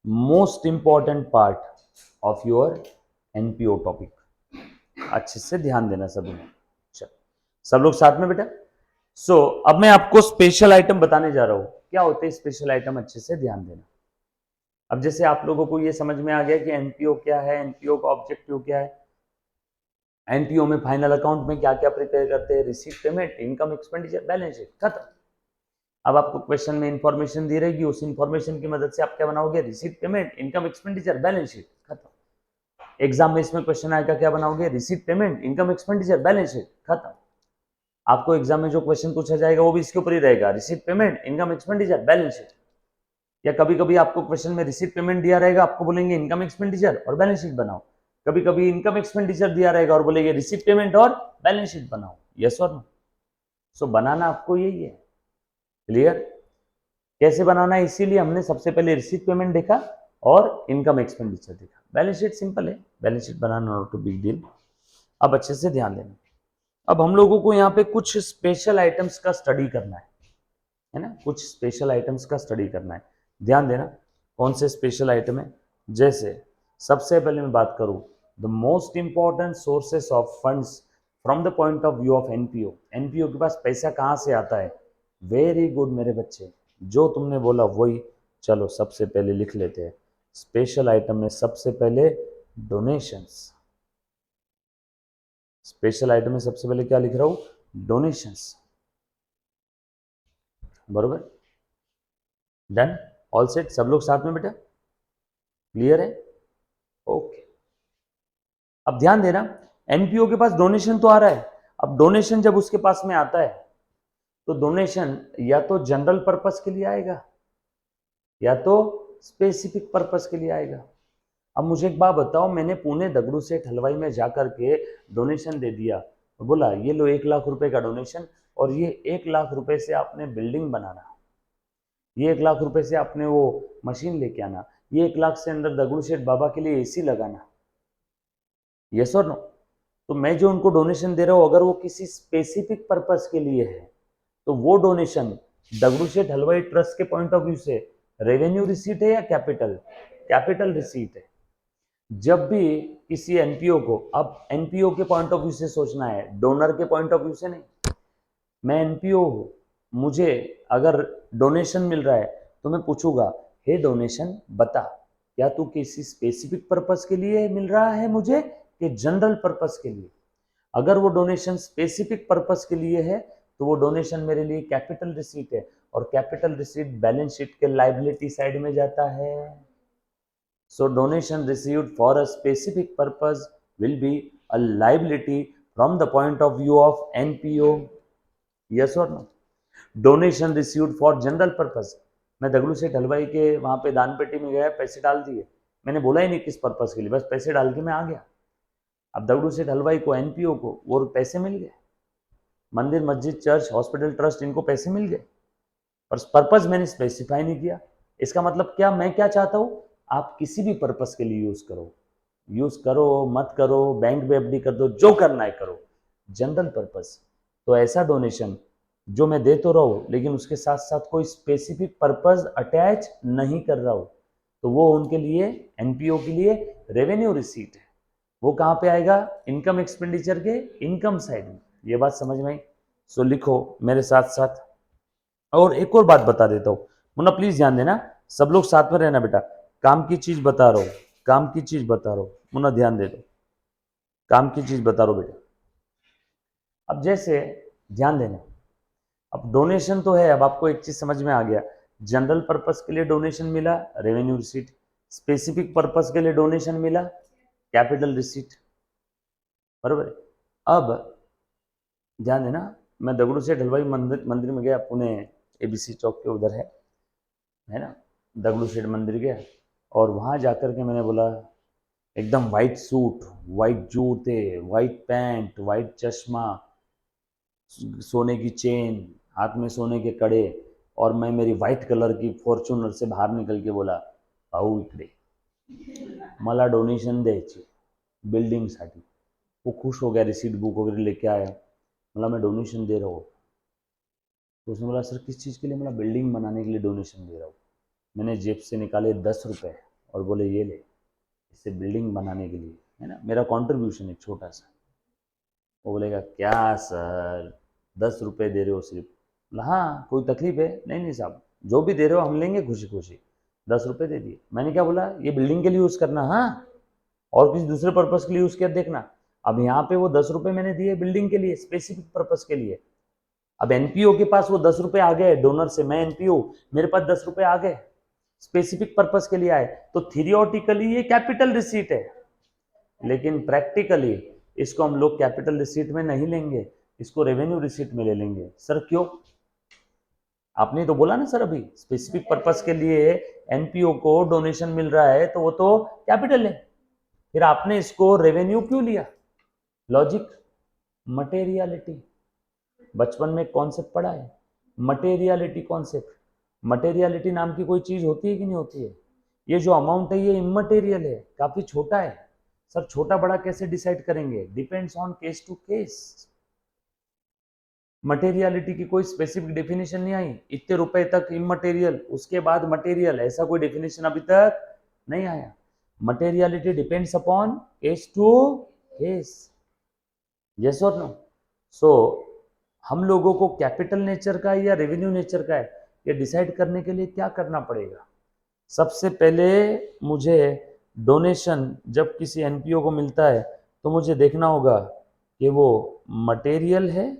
most important part of your NPO topic. अच्छे से ध्यान देना सभी ने। चलो सब लोग साथ में बेटा। सो अब मैं आपको स्पेशल आइटम बताने जा रहा हूं। क्या होते हैं स्पेशल आइटम? अच्छे से ध्यान देना। अब जैसे आप लोगों को ये समझ में आ गया कि एनपीओ क्या है, एनपीओ का ऑब्जेक्टिव क्या है, एनपीओ में फाइनल अकाउंट में क्या क्या प्रिपेयर करते हैं, receipt, payment, income expenditure, balance sheet, खत्म। अब आपको क्वेश्चन में इंफॉर्मेशन दी रहेगी, उस इंफॉर्मेशन की मदद से आप क्या बनाओगे? Receipt, payment, income expenditure, balance sheet, खत्म। एग्जाम में इसमें क्वेश्चन आएगा, क्या बनाओगे? Receipt, payment, income expenditure, balance sheet, खत्म। आपको एग्जाम में जो क्वेश्चन पूछा जाएगा वो भी इसके ऊपर ही रहेगा, receipt, payment, income expenditure, balance sheet. या कभी कभी आपको क्वेश्चन में रिसीट, पेमेंट दिया रहेगा, आपको बोलेंगे इनकम एक्सपेंडिचर और बैलेंस शीट बनाओ। कभी कभी इनकम एक्सपेंडिचर दिया रहेगा और बोलेंगे रिसीट, पेमेंट और बैलेंस शीट बनाओ। यस और नो? सो बनाना आपको यही है। क्लियर? कैसे बनाना है, इसीलिए हमने सबसे पहले रिसीट, पेमेंट देखा और इनकम एक्सपेंडिचर देखा। बैलेंस शीट सिंपल है, बैलेंस शीट बनाना नॉट टू बिग डील। अब अच्छे से ध्यान देना। अब हम लोगों को यहाँ पे कुछ स्पेशल आइटम्स का स्टडी करना है ना? कुछ स्पेशल आइटम्स का स्टडी करना है। ध्यान देना कौन से स्पेशल आइटम है। जैसे सबसे पहले मैं बात करूं, the most important sources of funds from the point of view of NPO. NPO के पास पैसा कहां से आता है? वेरी गुड मेरे बच्चे, जो तुमने बोला वही। चलो सबसे पहले लिख लेते हैं स्पेशल आइटम में। सबसे पहले डोनेशंस। स्पेशल आइटम में सबसे पहले क्या लिख रहा हूं? डोनेशंस। बरोबर? डन? All set? सब लोग साथ में बेटा? क्लियर है? ओके। अब ध्यान देना, एनपीओ के पास डोनेशन तो आ रहा है। अब डोनेशन जब उसके पास में आता है तो डोनेशन या तो जनरल पर्पस के लिए आएगा या तो स्पेसिफिक पर्पस के लिए आएगा। अब मुझे एक बात बताओ, मैंने पुणे दगड़ू सेठ हलवाई में जाकर के डोनेशन दे दिया और बोला ये लो 1 लाख रुपए का डोनेशन, और ये 1 लाख रुपए से आपने बिल्डिंग बनाना, ये 1 लाख रुपए से आपने वो मशीन लेके आना, ये 1 लाख से अंदर दगड़ू सेठ बाबा के लिए एसी लगाना, यस और नो? तो मैं जो उनको डोनेशन दे रहा हूँ, अगर वो किसी स्पेसिफिक पर्पस के लिए है, तो वो डोनेशन दगड़ू शेठ हलवाई ट्रस्ट के पॉइंट ऑफ व्यू से रेवेन्यू रिसीट है या कैपिटल? कैपिटल रिसीट है। जब भी किसी एनपीओ को, अब एनपीओ के पॉइंट ऑफ व्यू से सोचना है, डोनर के पॉइंट ऑफ व्यू से नहीं। मैं एनपीओ हूं, मुझे अगर डोनेशन मिल रहा है तो मैं पूछूंगा, हे डोनेशन बता, क्या तू किसी स्पेसिफिक पर्पस के लिए मिल रहा है मुझे कि जनरल पर्पस के लिए? अगर वो डोनेशन स्पेसिफिक पर्पस के लिए है तो वो डोनेशन मेरे लिए कैपिटल रिसीट है, और कैपिटल रिसीट बैलेंस शीट के लायबिलिटी साइड में जाता है। So donation received for a specific purpose will be a liability from the point of view of NPO, yes और no? Donation received for general purpose, मैं दगड़ू सेठ हलवाई के वहां पे दान पेटी में गया, पैसे डाल दिए, मैंने बोला ही नहीं किस पर्पस के लिए, बस पैसे डाल के मैं आ गया। अब दगड़ू सेठ हलवाई को, एनपीओ को वो पैसे मिल गए, मंदिर मस्जिद चर्च हॉस्पिटल ट्रस्ट इनको पैसे मिल गए, पर पर्पस मैंने स्पेसिफाई नहीं किया। इसका मतलब क्या, मैं क्या चाहता हूं, आप किसी भी पर्पस के लिए यूज करो मत करो, बैंक में एफडी कर दो, जो करना है करो, जनरल पर्पस। तो ऐसा डोनेशन जो मैं दे तो रहा हूं, लेकिन उसके साथ साथ कोई स्पेसिफिक पर्पस अटैच नहीं कर रहा हूं, तो वो उनके लिए, एनपीओ के लिए रेवेन्यू रिसीट है। वो कहां पे आएगा? इनकम एक्सपेंडिचर के इनकम साइड में। ये बात समझ में आई? सो लिखो मेरे साथ साथ। और एक और बात बता देता हूं, मुन्ना प्लीज ध्यान देना, सब लोग साथ में रहना बेटा। काम की चीज बता रहा हूं, काम की चीज बता रहा हूं, मुन्ना ध्यान दे दो, काम की चीज बता रहा हूं बेटा। अब जैसे ध्यान देना, अब डोनेशन तो है, अब आपको एक चीज समझ में आ गया, जनरल पर्पस के लिए डोनेशन मिला, रेवेन्यू रिसीट, स्पेसिफिक पर्पस के लिए डोनेशन मिला, कैपिटल रिसीट, बराबर। अब ध्यान देना, मैं दगड़ू सेठ हलवाई मंदिर में गया, पुणे एबीसी चौक के उधर है ना, दगड़ू सेठ मंदिर गया, और वहां जाकर के मैंने बोला, एकदम वाइट सूट, वाइट जूते, वाइट पैंट, वाइट चश्मा, सोने की चेन, हाथ में सोने के कड़े, और मैं मेरी वाइट कलर की फॉर्च्यूनर से बाहर निकल के बोला, भाऊ इकडे मला डोनेशन द्यायची बिल्डिंगसाठी। वो खुश हो गया, रिसीट बुक वगैरह लेके आया, मतलब मैं डोनेशन दे रहा हूँ। तो उसने बोला, सर किस चीज़ के लिए? मतलब बिल्डिंग बनाने के लिए डोनेशन दे रहा हूँ। मैंने जेब से निकाले 10 रुपये और बोले ये ले, इससे बिल्डिंग बनाने के लिए, है ना, मेरा कॉन्ट्रीब्यूशन एक छोटा सा। वो बोलेगा क्या सर 10 रुपये दे रहे हो सिर्फ? बोला हाँ, कोई तकलीफ है? नहीं नहीं साहब, जो भी दे रहे हो हम लेंगे खुशी खुशी। 10 रुपये दे दिए। मैंने क्या बोला, ये बिल्डिंग के लिए यूज़ करना, हाँ, और किसी दूसरे पर्पज़ के लिए यूज़ किया देखना। अब यहाँ पे वो 10 रुपये मैंने दिए बिल्डिंग के लिए, स्पेसिफिक पर्पज़ के लिए। अब एनपीओ के पास वो 10 रुपये आ गए डोनर से, मैं एनपीओ, मेरे पास 10 रुपये आ गए, स्पेसिफिक पर्पज़ के लिए आए, तो थियोरिटिकली ये कैपिटल रिसीट है, लेकिन प्रैक्टिकली इसको हम लोग कैपिटल रिसीट में नहीं लेंगे, इसको रेवेन्यू रिसीट में ले लेंगे। सर क्यों? आपने तो बोला ना सर अभी, स्पेसिफिक पर्पस के लिए एनपीओ को डोनेशन मिल रहा है तो वो तो कैपिटल है, फिर आपने इसको रेवेन्यू क्यों लिया? Logic, materiality. बचपन में कॉन्सेप्ट पढ़ा है, मटेरियलिटी कॉन्सेप्ट। मटेरियलिटी नाम की कोई चीज होती है कि नहीं होती है? ये जो अमाउंट है ये इमटेरियल है, काफी छोटा है। सर छोटा बड़ा कैसे डिसाइड करेंगे? Depends on case to case. Materiality की कोई स्पेसिफिक डेफिनेशन नहीं आई, इतने रुपए तक इमटेरियल, उसके बाद मटेरियल, ऐसा कोई डेफिनेशन अभी तक नहीं आया। Materiality depends upon case to case, yes और नो? सो हम लोगों को कैपिटल नेचर का है या रेवेन्यू नेचर का है, ये डिसाइड करने के लिए क्या करना पड़ेगा? सबसे पहले मुझे डोनेशन जब किसी एनपीओ को मिलता है तो मुझे देखना होगा कि वो मटेरियल है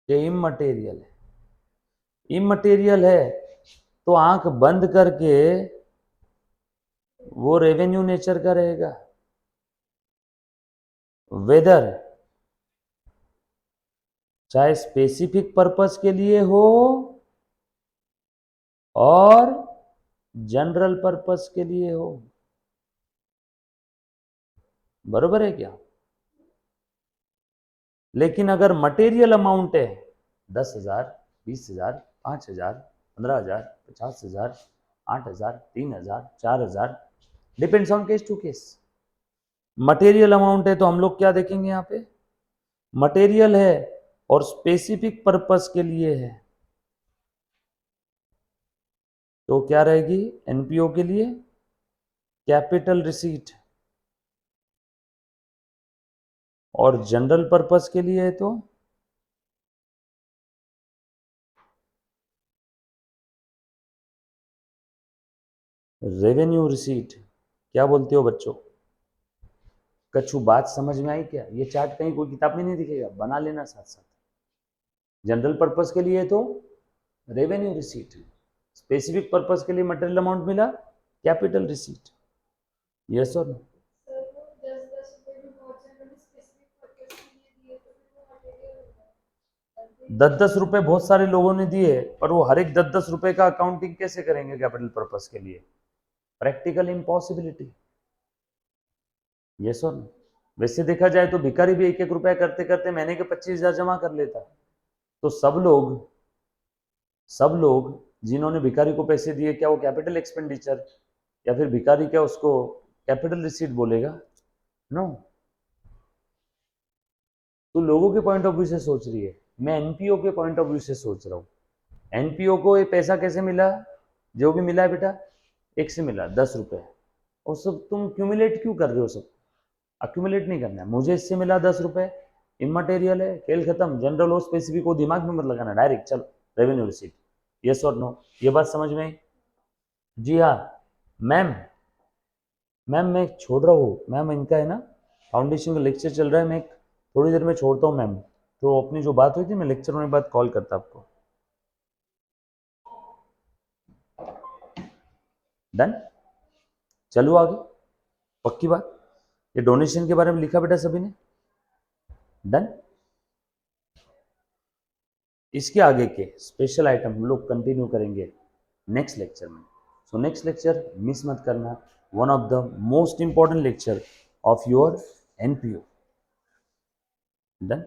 कि इमटेरियल है। इमटेरियल है तो आंख बंद करके वो रेवेन्यू नेचर का रहेगा। वेदर चाहे स्पेसिफिक पर्पस के लिए हो और जनरल पर्पस के लिए हो, बरोबर है क्या? लेकिन अगर मटेरियल अमाउंट है 10,000, 20,000, 5,000, 15,000, 50,000, 8,000, 3,000, 4,000, depends on case to case. Material amount है तो हम लोग क्या देखेंगे यहाँ पे, मटेरियल है और स्पेसिफिक पर्पस के लिए है, तो क्या रहेगी एनपीओ के लिए कैपिटल रिसीट, और जनरल पर्पस के लिए है तो रेवेन्यू रिसीट। क्या बोलते हो बच्चों? कछु बात समझ में आई क्या? ये चार्ट कहीं कोई किताब में नहीं दिखेगा, बना लेना साथ साथ। जनरल पर्पस के लिए तो रेवेन्यू रिसीट, स्पेसिफिक पर्पस के लिए मटेरियल अमाउंट मिला कैपिटल रिसीट। यस और नो? 10-10 रुपए बहुत सारे लोगों ने दिए, पर वो हर एक 10-10 रुपए का अकाउंटिंग कैसे करेंगे कैपिटल पर्पस के लिए? Practical impossibility. यस और नो? वैसे देखा जाए तो भिखारी भी 1-1 रुपया करते करते महीने के 25,000 जमा कर लेता। तो सब लोग जिन्होंने भिखारी को पैसे दिए, क्या वो कैपिटल एक्सपेंडिचर या फिर भिखारी क्या उसको कैपिटल रिसीट बोलेगा? नो। तो लोगों के पॉइंट ऑफ व्यू से सोच रही है, मैं एनपीओ के पॉइंट ऑफ व्यू से सोच रहा हूँ। एनपीओ को ये पैसा कैसे मिला? जो भी मिला है बेटा, एक से मिला 10 रुपए, और सब तुम क्यूमुलेट क्यों कर रहे हो? सब अक्यूमुलेट नहीं करना है। मुझे इससे मिला 10 रुपए, इमटेरियल है, खेल खत्म। जनरल हो स्पेसिफिक हो दिमाग में मत लगाना, डायरेक्ट चलो रेवेन्यू रिसीट। यस और नो? ये बात समझ में आई? जी हाँ मैम। मैम मैं छोड़ रहा हूँ मैम, इनका है ना फाउंडेशन का लेक्चर चल रहा है, मैं थोड़ी देर में छोड़ता हूँ मैम। तो अपनी जो बात हुई थी मैं लेक्चर होने के बाद कॉल करता आपको। डन? चलो आगे, पक्की बात। ये डोनेशन के बारे में लिखा बेटा सभी ने? डन? इसके आगे के स्पेशल आइटम हम लोग कंटिन्यू करेंगे नेक्स्ट लेक्चर में। सो नेक्स्ट लेक्चर मिस मत करना, one of the most important lecture of your NPO. Done?